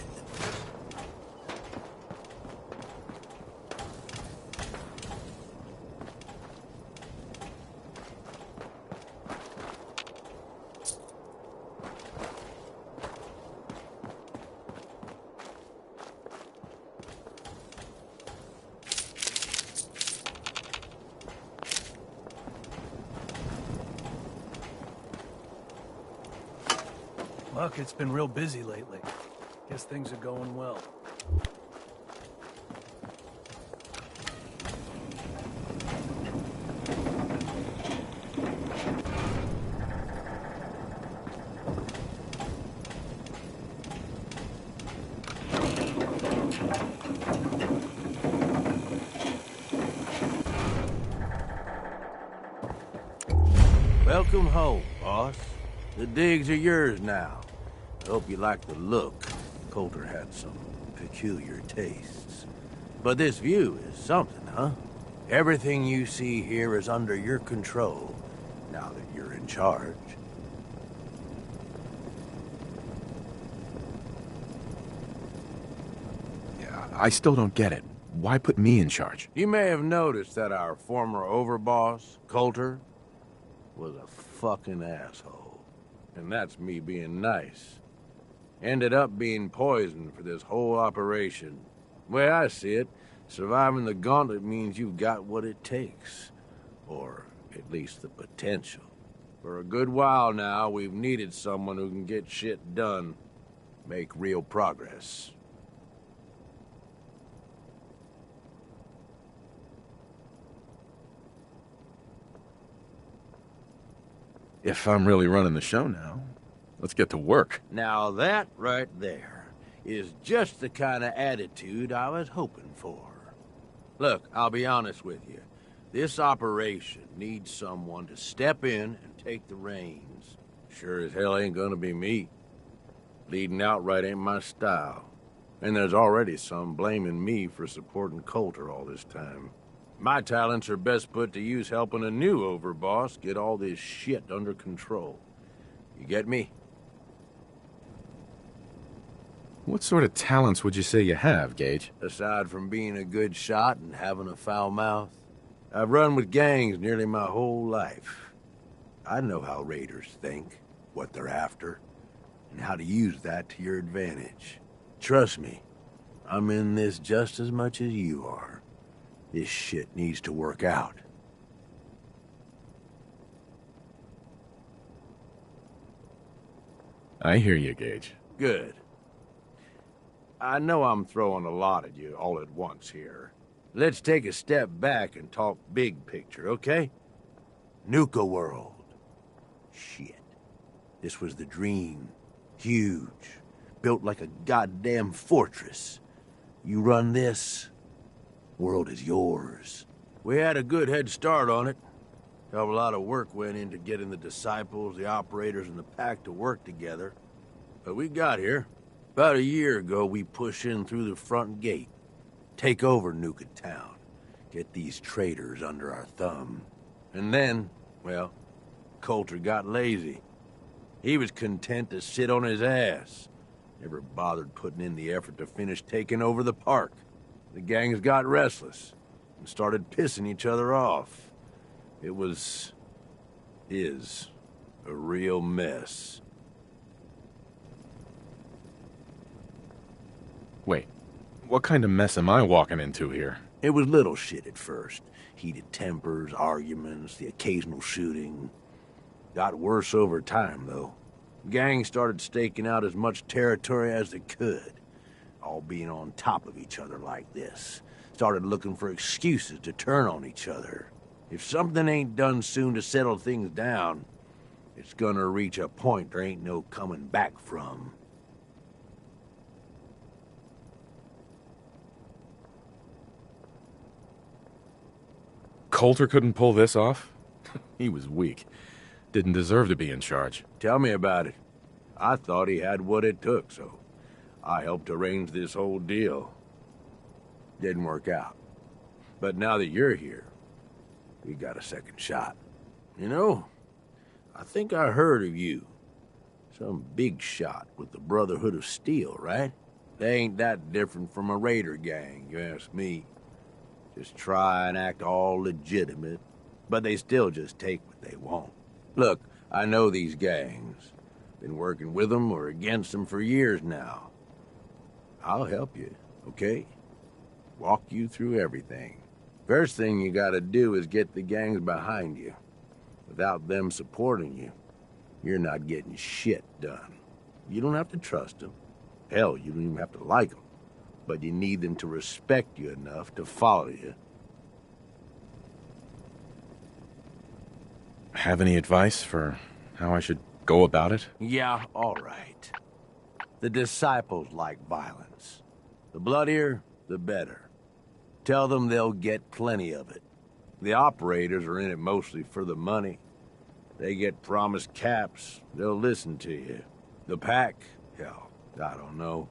Market's been real busy lately. Guess things are going well. Welcome home, boss. The digs are yours now. I hope you like the look. Coulter had some peculiar tastes. But this view is something, huh? Everything you see here is under your control, now that you're in charge. I still don't get it. Why put me in charge? You may have noticed that our former overboss, Coulter, was a fucking asshole. And that's me being nice. Ended up being poisoned for this whole operation. The way I see it, surviving the gauntlet means you've got what it takes. Or at least the potential. For a good while now, we've needed someone who can get shit done. Make real progress. If I'm really running the show now, let's get to work. Now that right there is just the kind of attitude I was hoping for. Look, I'll be honest with you. This operation needs someone to step in and take the reins. Sure as hell ain't gonna be me. Leading outright ain't my style. And there's already some blaming me for supporting Coulter all this time. My talents are best put to use helping a new overboss get all this shit under control. You get me? What sort of talents would you say you have, Gage? Aside from being a good shot and having a foul mouth, I've run with gangs nearly my whole life. I know how raiders think, what they're after, and how to use that to your advantage. Trust me, I'm in this just as much as you are. This shit needs to work out. I hear you, Gage. Good. I know I'm throwing a lot at you all at once here. Let's take a step back and talk big picture, okay? Nuka World. Shit. This was the dream. Huge. Built like a goddamn fortress. You run this, world is yours. We had a good head start on it. A lot of work went into getting the disciples, the operators, and the pack to work together. But we got here. About a year ago, we pushed in through the front gate. Take over Nuka Town. Get these traitors under our thumb. And then, well, Coulter got lazy. He was content to sit on his ass. Never bothered putting in the effort to finish taking over the park. The gangs got restless and started pissing each other off. It is a real mess. Wait, what kind of mess am I walking into here? It was little shit at first. Heated tempers, arguments, the occasional shooting. Got worse over time, though. Gangs started staking out as much territory as they could. All being on top of each other like this. Started looking for excuses to turn on each other. If something ain't done soon to settle things down, it's gonna reach a point there ain't no coming back from. Coulter couldn't pull this off? He was weak. Didn't deserve to be in charge. Tell me about it. I thought he had what it took, so I helped arrange this whole deal. Didn't work out. But now that you're here, we got a second shot. You know, I think I heard of you. Some big shot with the Brotherhood of Steel, right? They ain't that different from a raider gang, you ask me. Just try and act all legitimate, but they still just take what they want. Look, I know these gangs. Been working with them or against them for years now. I'll help you, okay? Walk you through everything. First thing you gotta do is get the gangs behind you. Without them supporting you, you're not getting shit done. You don't have to trust them. Hell, you don't even have to like them. But you need them to respect you enough to follow you. Have any advice for how I should go about it? Yeah, all right. The disciples like violence. The bloodier, the better. Tell them they'll get plenty of it. The operators are in it mostly for the money. They get promised caps, they'll listen to you. The pack, hell, I don't know.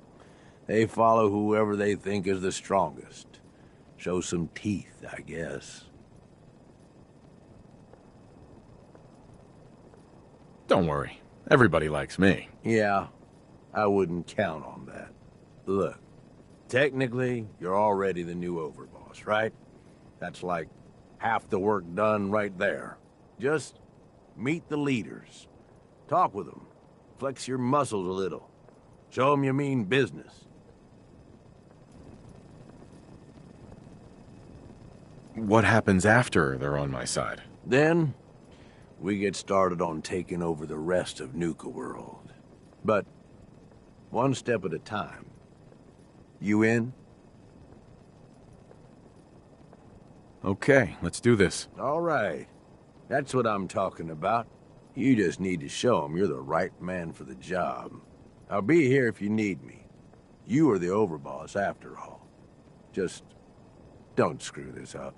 They follow whoever they think is the strongest. Show some teeth, I guess. Don't worry. Everybody likes me. Yeah, I wouldn't count on that. Look, technically, you're already the new overboss, right? That's like half the work done right there. Just meet the leaders. Talk with them. Flex your muscles a little. Show them you mean business. What happens after they're on my side? Then, we get started on taking over the rest of Nuka World. But, one step at a time. You in? Okay, let's do this. All right. That's what I'm talking about. You just need to show them you're the right man for the job. I'll be here if you need me. You are the overboss after all. Just don't screw this up.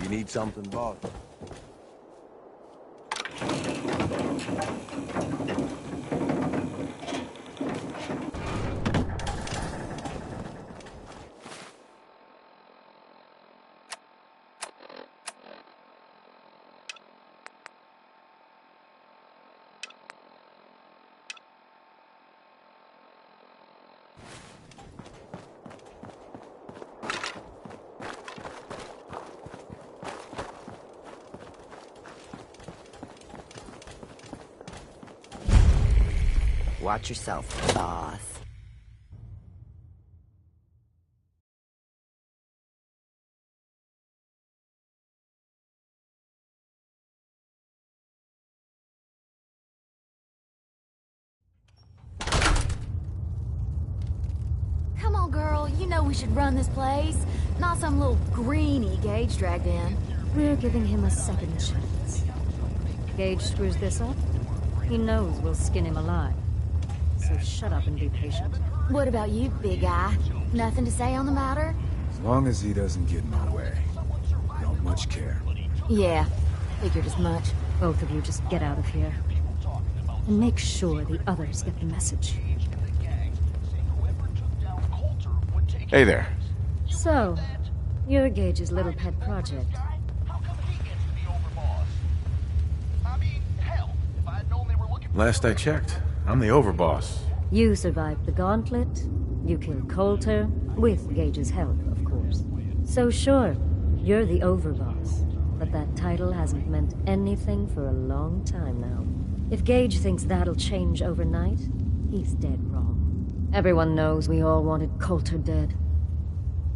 You need something, boss? Watch yourself, boss. Come on, girl. You know we should run this place. Not some little greenie Gage dragged in. We're giving him a second chance. Gage screws this up, he knows we'll skin him alive. So shut up and be patient. What about you, big guy? Nothing to say on the matter? As long as he doesn't get in my way. Don't much care. Yeah, figured as much. Both of you just get out of here. And make sure the others get the message. Hey there. So, you're Gage's little pet project. Last I checked, I'm the overboss. You survived the gauntlet. You killed Coulter, with Gage's help, of course. So sure, you're the overboss. But that title hasn't meant anything for a long time now. If Gage thinks that'll change overnight, he's dead wrong. Everyone knows we all wanted Coulter dead.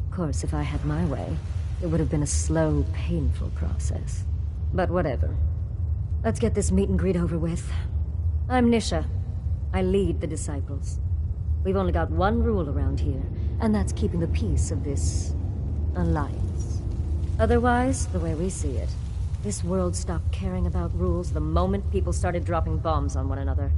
Of course, if I had my way, it would have been a slow, painful process. But whatever. Let's get this meet and greet over with. I'm Nisha. I lead the Disciples. We've only got one rule around here, and that's keeping the peace of this alliance. Otherwise, the way we see it, this world stopped caring about rules the moment people started dropping bombs on one another.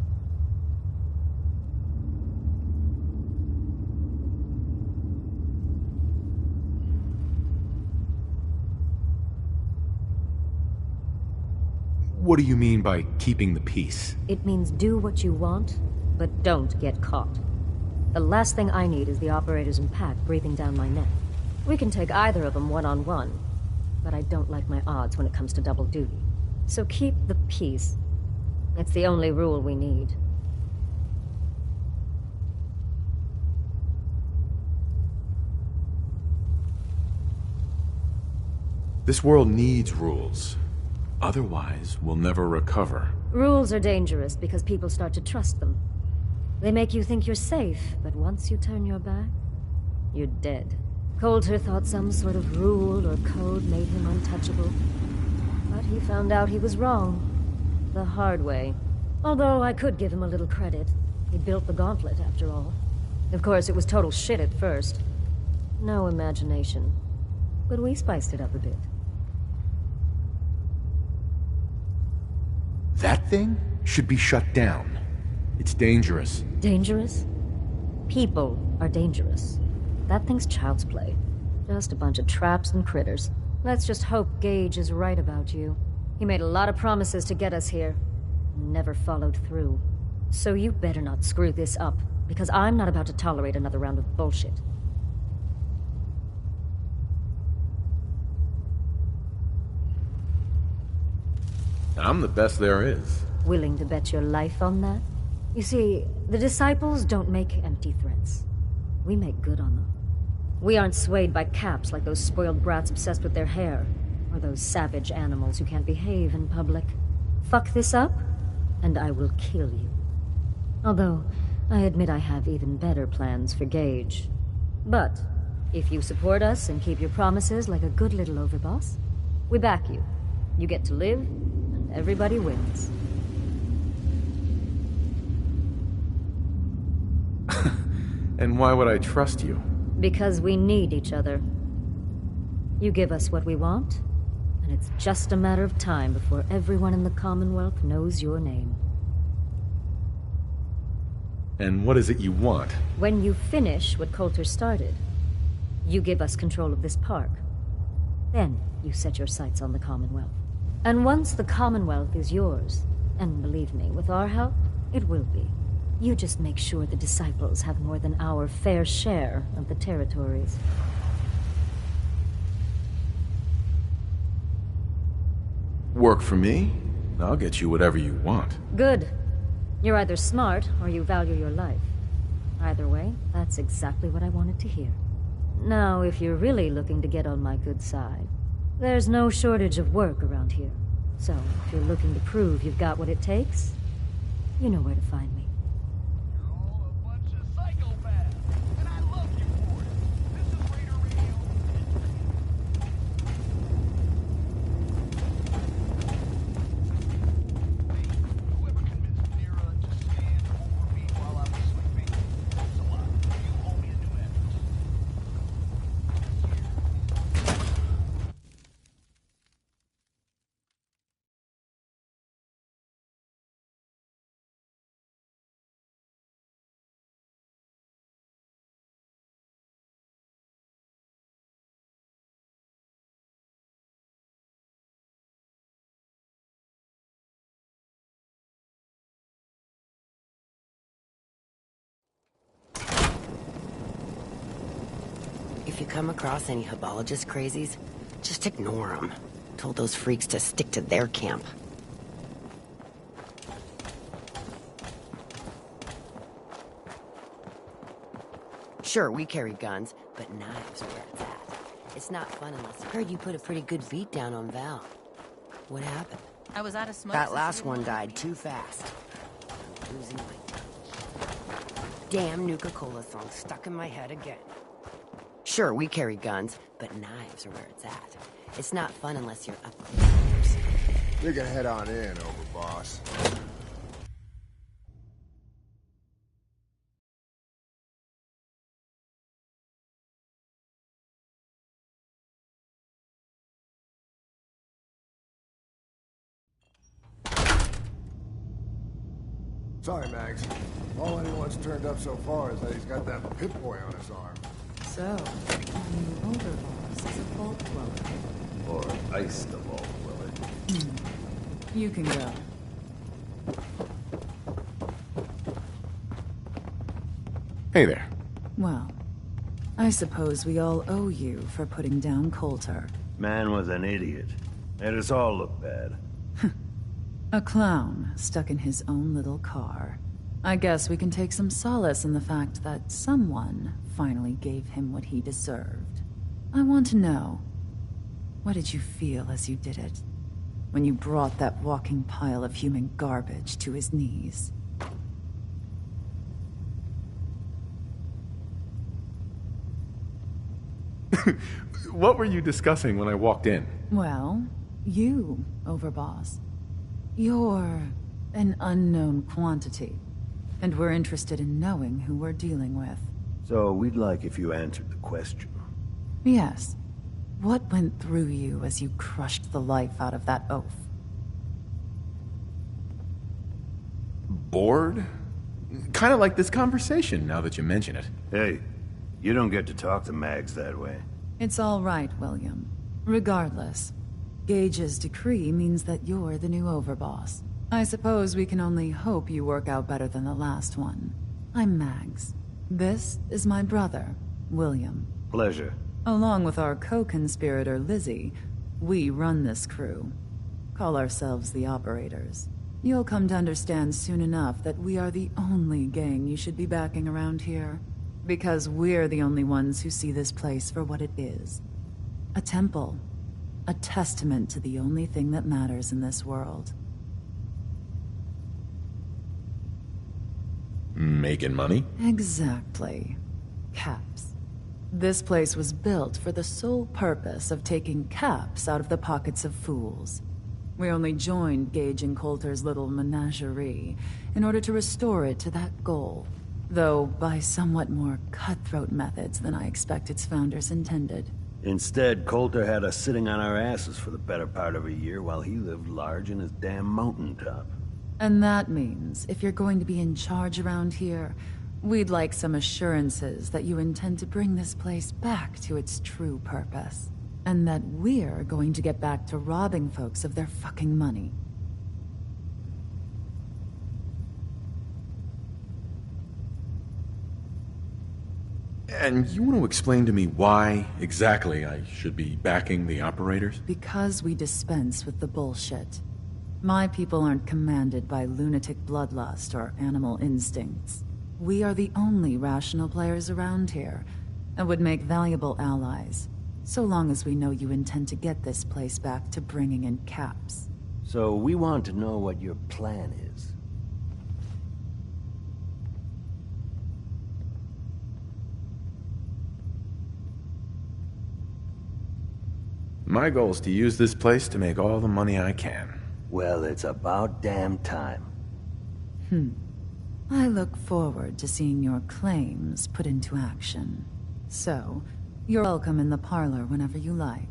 What do you mean by keeping the peace? It means do what you want, but don't get caught. The last thing I need is the operators in Pack breathing down my neck. We can take either of them one-on-one, but I don't like my odds when it comes to double duty. So keep the peace. It's the only rule we need. This world needs rules. Otherwise, we'll never recover. Rules are dangerous because people start to trust them. They make you think you're safe, but once you turn your back, you're dead. Coulter thought some sort of rule or code made him untouchable. But he found out he was wrong. The hard way. Although I could give him a little credit. He built the gauntlet, after all. Of course, it was total shit at first. No imagination. But we spiced it up a bit. That thing should be shut down. It's dangerous. Dangerous? People are dangerous. That thing's child's play. Just a bunch of traps and critters. Let's just hope Gage is right about you. He made a lot of promises to get us here. Never followed through. So you better not screw this up, because I'm not about to tolerate another round of bullshit. I'm the best there is. Willing to bet your life on that? You see, the disciples don't make empty threats. We make good on them. We aren't swayed by caps like those spoiled brats obsessed with their hair, or those savage animals who can't behave in public. Fuck this up, and I will kill you. Although, I admit I have even better plans for Gage. But, if you support us and keep your promises like a good little overboss, we back you. You get to live, and everybody wins. And why would I trust you? Because we need each other. You give us what we want, and it's just a matter of time before everyone in the Commonwealth knows your name. And what is it you want? When you finish what Coulter started, you give us control of this park. Then you set your sights on the Commonwealth. And once the Commonwealth is yours, and believe me, with our help, it will be. You just make sure the disciples have more than our fair share of the territories. Work for me? I'll get you whatever you want. Good. You're either smart, or you value your life. Either way, that's exactly what I wanted to hear. Now, if you're really looking to get on my good side, there's no shortage of work around here. So, if you're looking to prove you've got what it takes, you know where to find me. If you come across any Hebologist crazies, just ignore them. Told those freaks to stick to their camp. Sure, we carry guns, but knives are where it's at. It's not fun unless... Heard you put a pretty good beat down on Val. What happened? I was out of smoke. That last one died too fast. I'm losing my touch. Damn Nuka-Cola song stuck in my head again. Sure, we carry guns, but knives are where it's at. It's not fun unless you're up close. You can head on in, Overboss. Sorry, Max. All anyone's turned up so far is that he's got that Pip-Boy on his arm. So, new Overboss is a vault dweller. Or ice the vault dweller. You can go. Hey there. Well, I suppose we all owe you for putting down Coulter. Man was an idiot. Made us all look bad. A clown stuck in his own little car. I guess we can take some solace in the fact that someone finally gave him what he deserved. I want to know, what did you feel as you did it? When you brought that walking pile of human garbage to his knees? What were you discussing when I walked in? Well, you, Overboss. You're an unknown quantity, and we're interested in knowing who we're dealing with. So we'd like if you answered the question. Yes. What went through you as you crushed the life out of that oaf? Bored? Kind of like this conversation, now that you mention it. Hey, you don't get to talk to Mags that way. It's all right, William. Regardless, Gage's decree means that you're the new Overboss. I suppose we can only hope you work out better than the last one. I'm Mags. This is my brother, William. Pleasure. Along with our co-conspirator, Lizzie, we run this crew. Call ourselves the Operators. You'll come to understand soon enough that we are the only gang you should be backing around here. Because we're the only ones who see this place for what it is. A temple. A testament to the only thing that matters in this world. Making money? Exactly. Caps. This place was built for the sole purpose of taking caps out of the pockets of fools. We only joined Gage and Coulter's little menagerie in order to restore it to that goal, though by somewhat more cutthroat methods than I expect its founders intended. Instead, Coulter had us sitting on our asses for the better part of a year while he lived large in his damn mountaintop. And that means, if you're going to be in charge around here, we'd like some assurances that you intend to bring this place back to its true purpose. And that we're going to get back to robbing folks of their fucking money. And you want to explain to me why exactly I should be backing the Operators? Because we dispense with the bullshit. My people aren't commanded by lunatic bloodlust or animal instincts. We are the only rational players around here, and would make valuable allies, so long as we know you intend to get this place back to bringing in caps. So we want to know what your plan is. My goal is to use this place to make all the money I can. Well, it's about damn time. I look forward to seeing your claims put into action. So, you're welcome in the parlor whenever you like.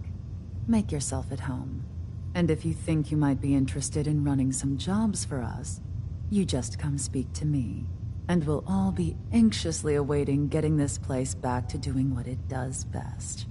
Make yourself at home. And if you think you might be interested in running some jobs for us, you just come speak to me. And we'll all be anxiously awaiting getting this place back to doing what it does best.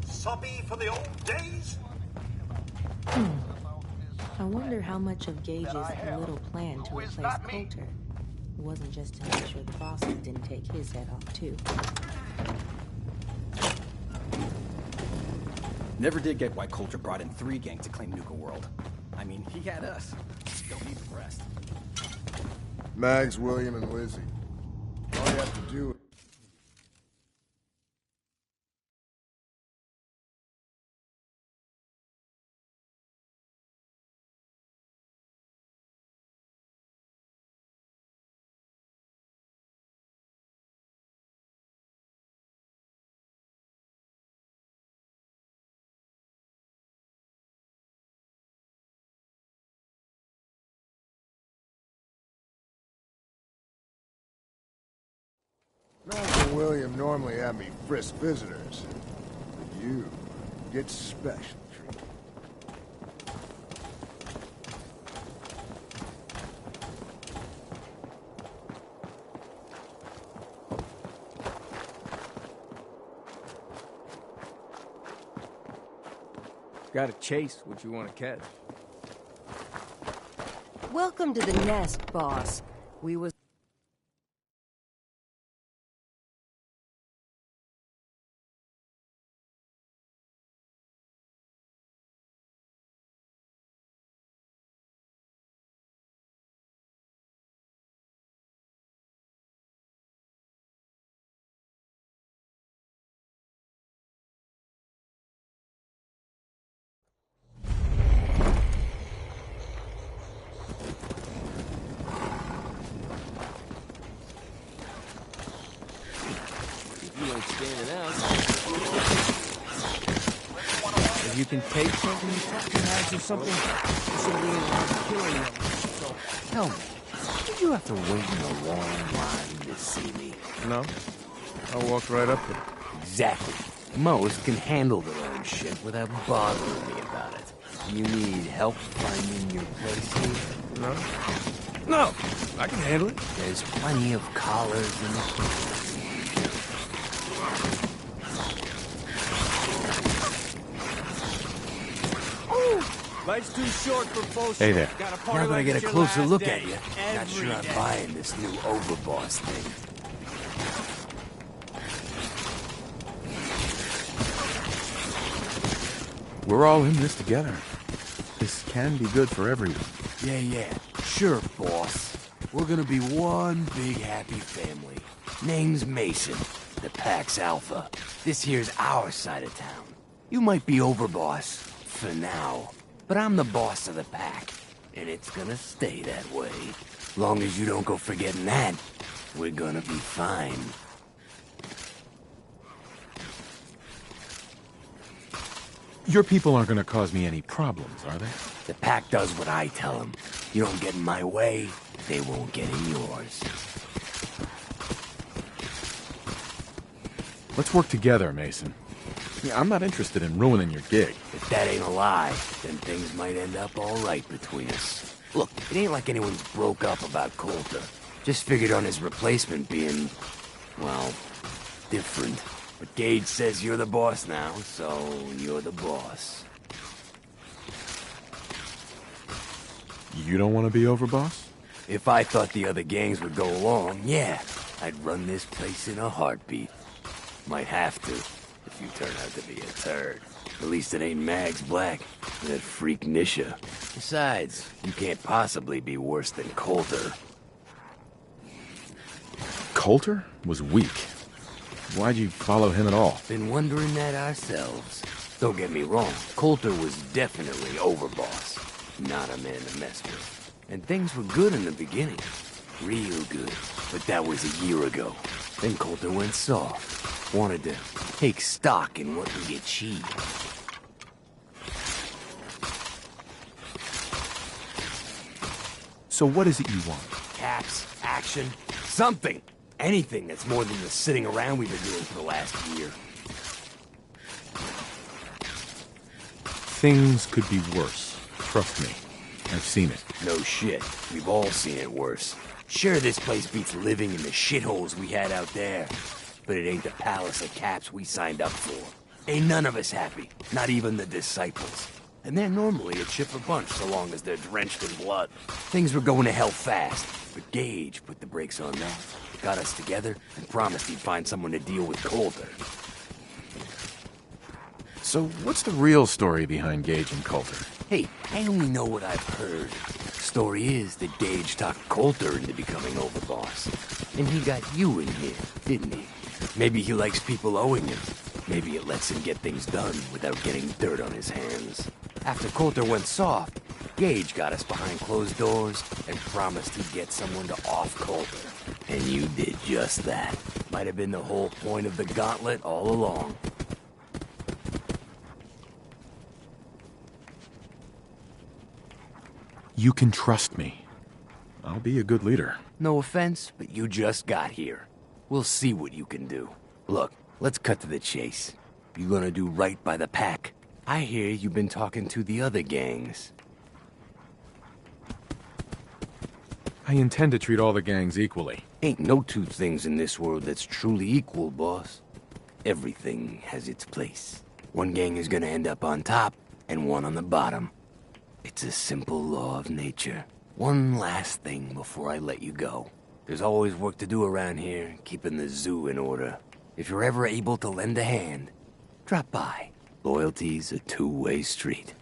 Soppy for the old days? I wonder how much of Gage's little plan to replace Coulter wasn't just to make sure the bosses didn't take his head off, too. Never did get why Coulter brought in 3 gangs to claim Nuka World. I mean, he had us. Don't need the rest. Mags, William, and Lizzie. All you have to do Mags and William normally have me frisk visitors. But you get special treatment. Gotta chase what you want to catch. Welcome to the nest, boss. We was like standing out. If you can take something, you fucking have or something, somebody ain't allowed to kill anyone. So, tell me, did you have to wait in a long line to see me? No. I walked right up there. Exactly. Most can handle their own shit without bothering me about it. You need help finding your place here? No. No, I can handle it. There's plenty of collars in the kitchen. Life's too short for bullshit. Hey there. Now that I get a closer look at you, not sure I'm buying this new overboss thing. We're all in this together. This can be good for everyone. Yeah. Sure, boss. We're gonna be one big happy family. Name's Mason, the Pax Alpha. This here's our side of town. You might be overboss, for now. But I'm the boss of the pack, and it's gonna stay that way. Long as you don't go forgetting that, we're gonna be fine. Your people aren't gonna cause me any problems, are they? The pack does what I tell them. You don't get in my way, they won't get in yours. Let's work together, Mason. Yeah, I'm not interested in ruining your gig. If that ain't a lie, then things might end up all right between us. Look, it ain't like anyone's broke up about Coulter. Just figured on his replacement being, well, different. But Gage says you're the boss now, so you're the boss. You don't want to be overboss? If I thought the other gangs would go along, yeah, I'd run this place in a heartbeat. Might have to, if you turn out to be a turd. At least it ain't Mags Black, that freak Nisha. Besides, you can't possibly be worse than Coulter. Coulter was weak. Why'd you follow him at all? Been wondering that ourselves. Don't get me wrong, Coulter was definitely overboss. Not a man to mess with. And things were good in the beginning. Real good. But that was a year ago. Then Coulter went soft. Wanted to take stock in what we achieved. So what is it you want? Caps, action, something. Anything that's more than the sitting around we've been doing for the last year. Things could be worse. Trust me. I've seen it. No shit. We've all seen it worse. Sure, this place beats living in the shitholes we had out there. But it ain't the palace of caps we signed up for. Ain't none of us happy. Not even the disciples. And they're normally a chipper bunch so long as they're drenched in blood. Things were going to hell fast. But Gage put the brakes on that. Got us together and promised he'd find someone to deal with Coulter. So what's the real story behind Gage and Coulter? Hey, I only know what I've heard. Story is that Gage talked Coulter into becoming overboss. And he got you in here, didn't he? Maybe he likes people owing him. Maybe it lets him get things done without getting dirt on his hands. After Coulter went soft, Gage got us behind closed doors and promised he'd get someone to off Coulter. And you did just that. Might have been the whole point of the gauntlet all along. You can trust me. I'll be a good leader. No offense, but you just got here. We'll see what you can do. Look, let's cut to the chase. You gonna do right by the pack? I hear you've been talking to the other gangs. I intend to treat all the gangs equally. Ain't no two things in this world that's truly equal, boss. Everything has its place. One gang is gonna end up on top, and one on the bottom. It's a simple law of nature. One last thing before I let you go. There's always work to do around here, keeping the zoo in order. If you're ever able to lend a hand, drop by. Loyalty's a two-way street.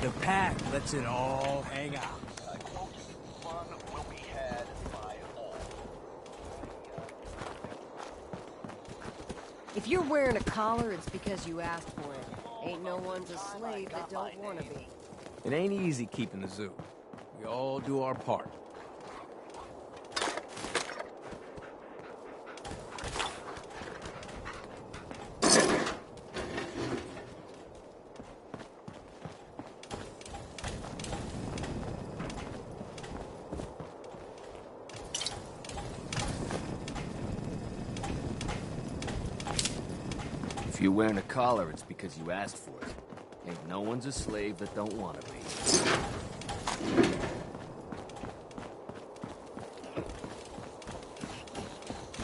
The pack lets it all hang out. If you're wearing a collar, it's because you asked for it. Ain't no one's a slave that don't want to be. It ain't easy keeping the zoo. We all do our part. If you're wearing a collar, it's because you asked for it. Ain't no one's a slave that don't want to be.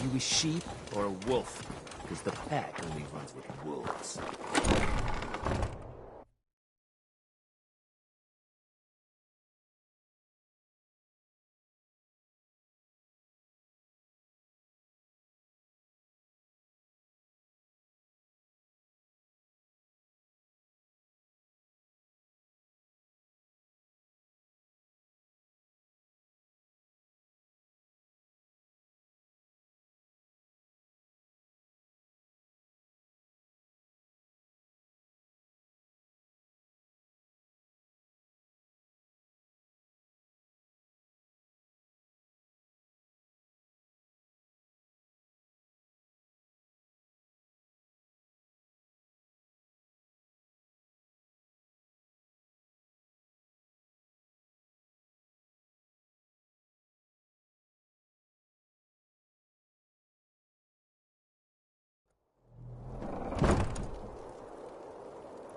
You a sheep or a wolf? Because the pack only runs with wolves.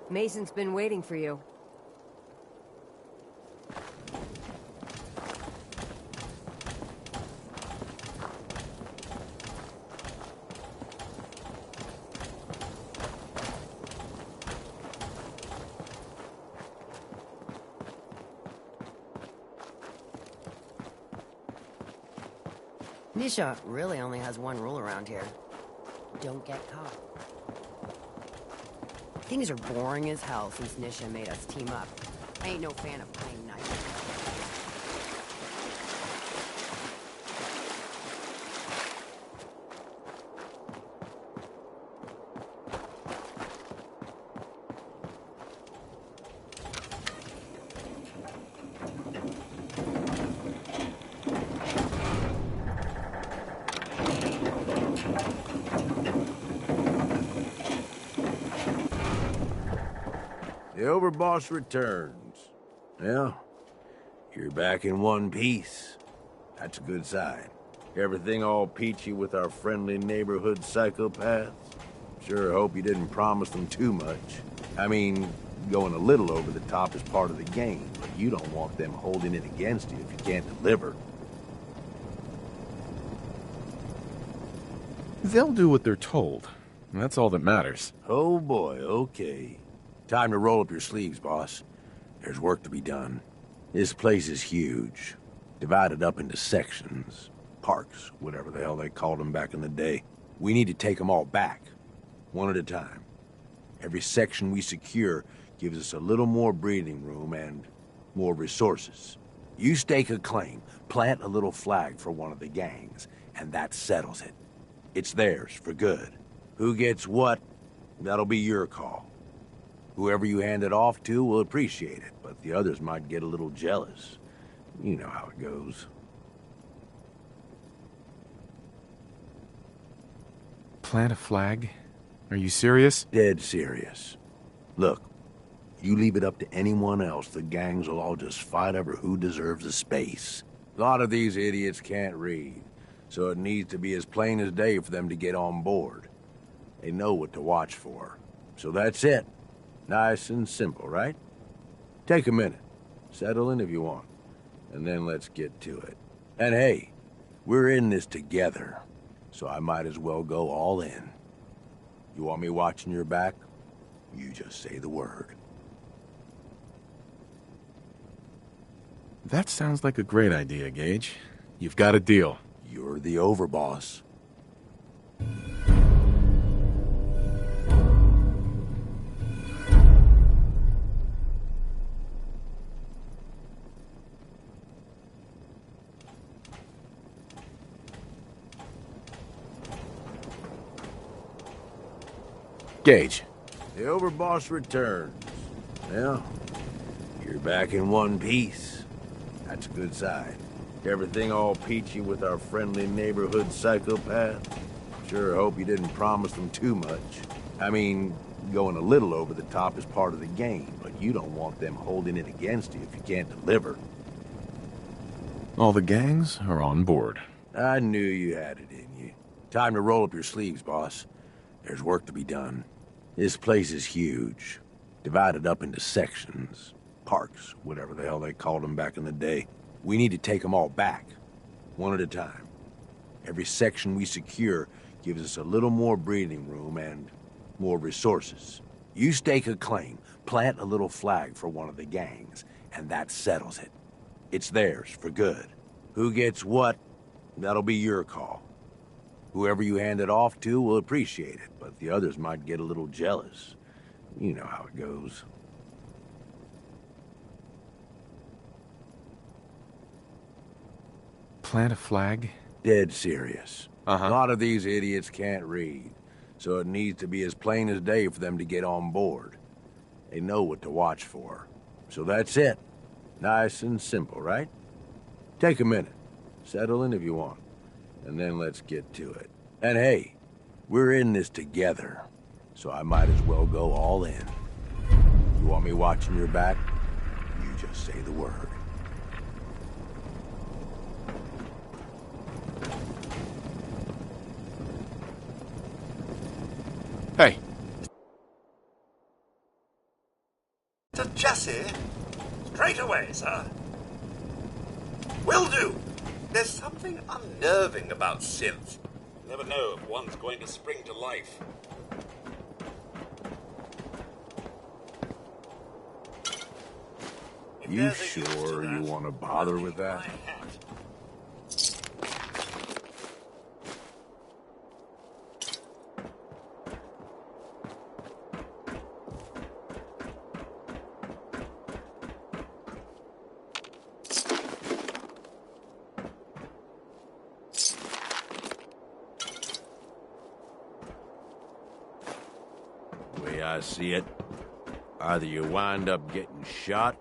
Mason's been waiting for you. Nisha really only has one rule around here. Don't get caught. Things are boring as hell since Nisha made us team up. I ain't no fan of playing nice. The Overboss returns. Well, you're back in one piece. That's a good sign. Everything all peachy with our friendly neighborhood psychopaths? Sure hope you didn't promise them too much. I mean, going a little over the top is part of the game, but you don't want them holding it against you if you can't deliver. They'll do what they're told. That's all that matters. Oh boy, okay. Time to roll up your sleeves, boss. There's work to be done. This place is huge. Divided up into sections. Parks, whatever the hell they called them back in the day. We need to take them all back. One at a time. Every section we secure gives us a little more breathing room and more resources. You stake a claim, plant a little flag for one of the gangs, and that settles it. It's theirs for good. Who gets what, that'll be your call. Whoever you hand it off to will appreciate it, but the others might get a little jealous. You know how it goes. Plant a flag? Are you serious? Dead serious. Look, you leave it up to anyone else, the gangs will all just fight over who deserves a space. A lot of these idiots can't read, so it needs to be as plain as day for them to get on board. They know what to watch for. So that's it. Nice and simple, right? Take a minute. Settle in if you want. And then let's get to it. And hey, we're in this together, so I might as well go all in. You want me watching your back? You just say the word. That sounds like a great idea, Gage. You've got a deal. You're the overboss. Gage. The overboss returns. Well, you're back in one piece. That's a good sign. Everything all peachy with our friendly neighborhood psychopath? Sure hope you didn't promise them too much. I mean, going a little over the top is part of the game, but you don't want them holding it against you if you can't deliver. All the gangs are on board. I knew you had it in you. Time to roll up your sleeves, boss. There's work to be done. This place is huge. Divided up into sections. Parks, whatever the hell they called them back in the day. We need to take them all back. One at a time. Every section we secure gives us a little more breathing room and more resources. You stake a claim, plant a little flag for one of the gangs, and that settles it. It's theirs for good. Who gets what, that'll be your call. Whoever you hand it off to will appreciate it, but the others might get a little jealous. You know how it goes. Plant a flag? Dead serious. Uh-huh. A lot of these idiots can't read, so it needs to be as plain as day for them to get on board. They know what to watch for. So that's it. Nice and simple, right? Take a minute. Settle in if you want. And then let's get to it. And hey, we're in this together, so I might as well go all in. You want me watching your back? You just say the word. Hey. To Jesse? Straight away, sir. Will do. There's something unnerving about synths. You never know if one's going to spring to life. You sure you want to bother with that? The way I see it, either you wind up getting shot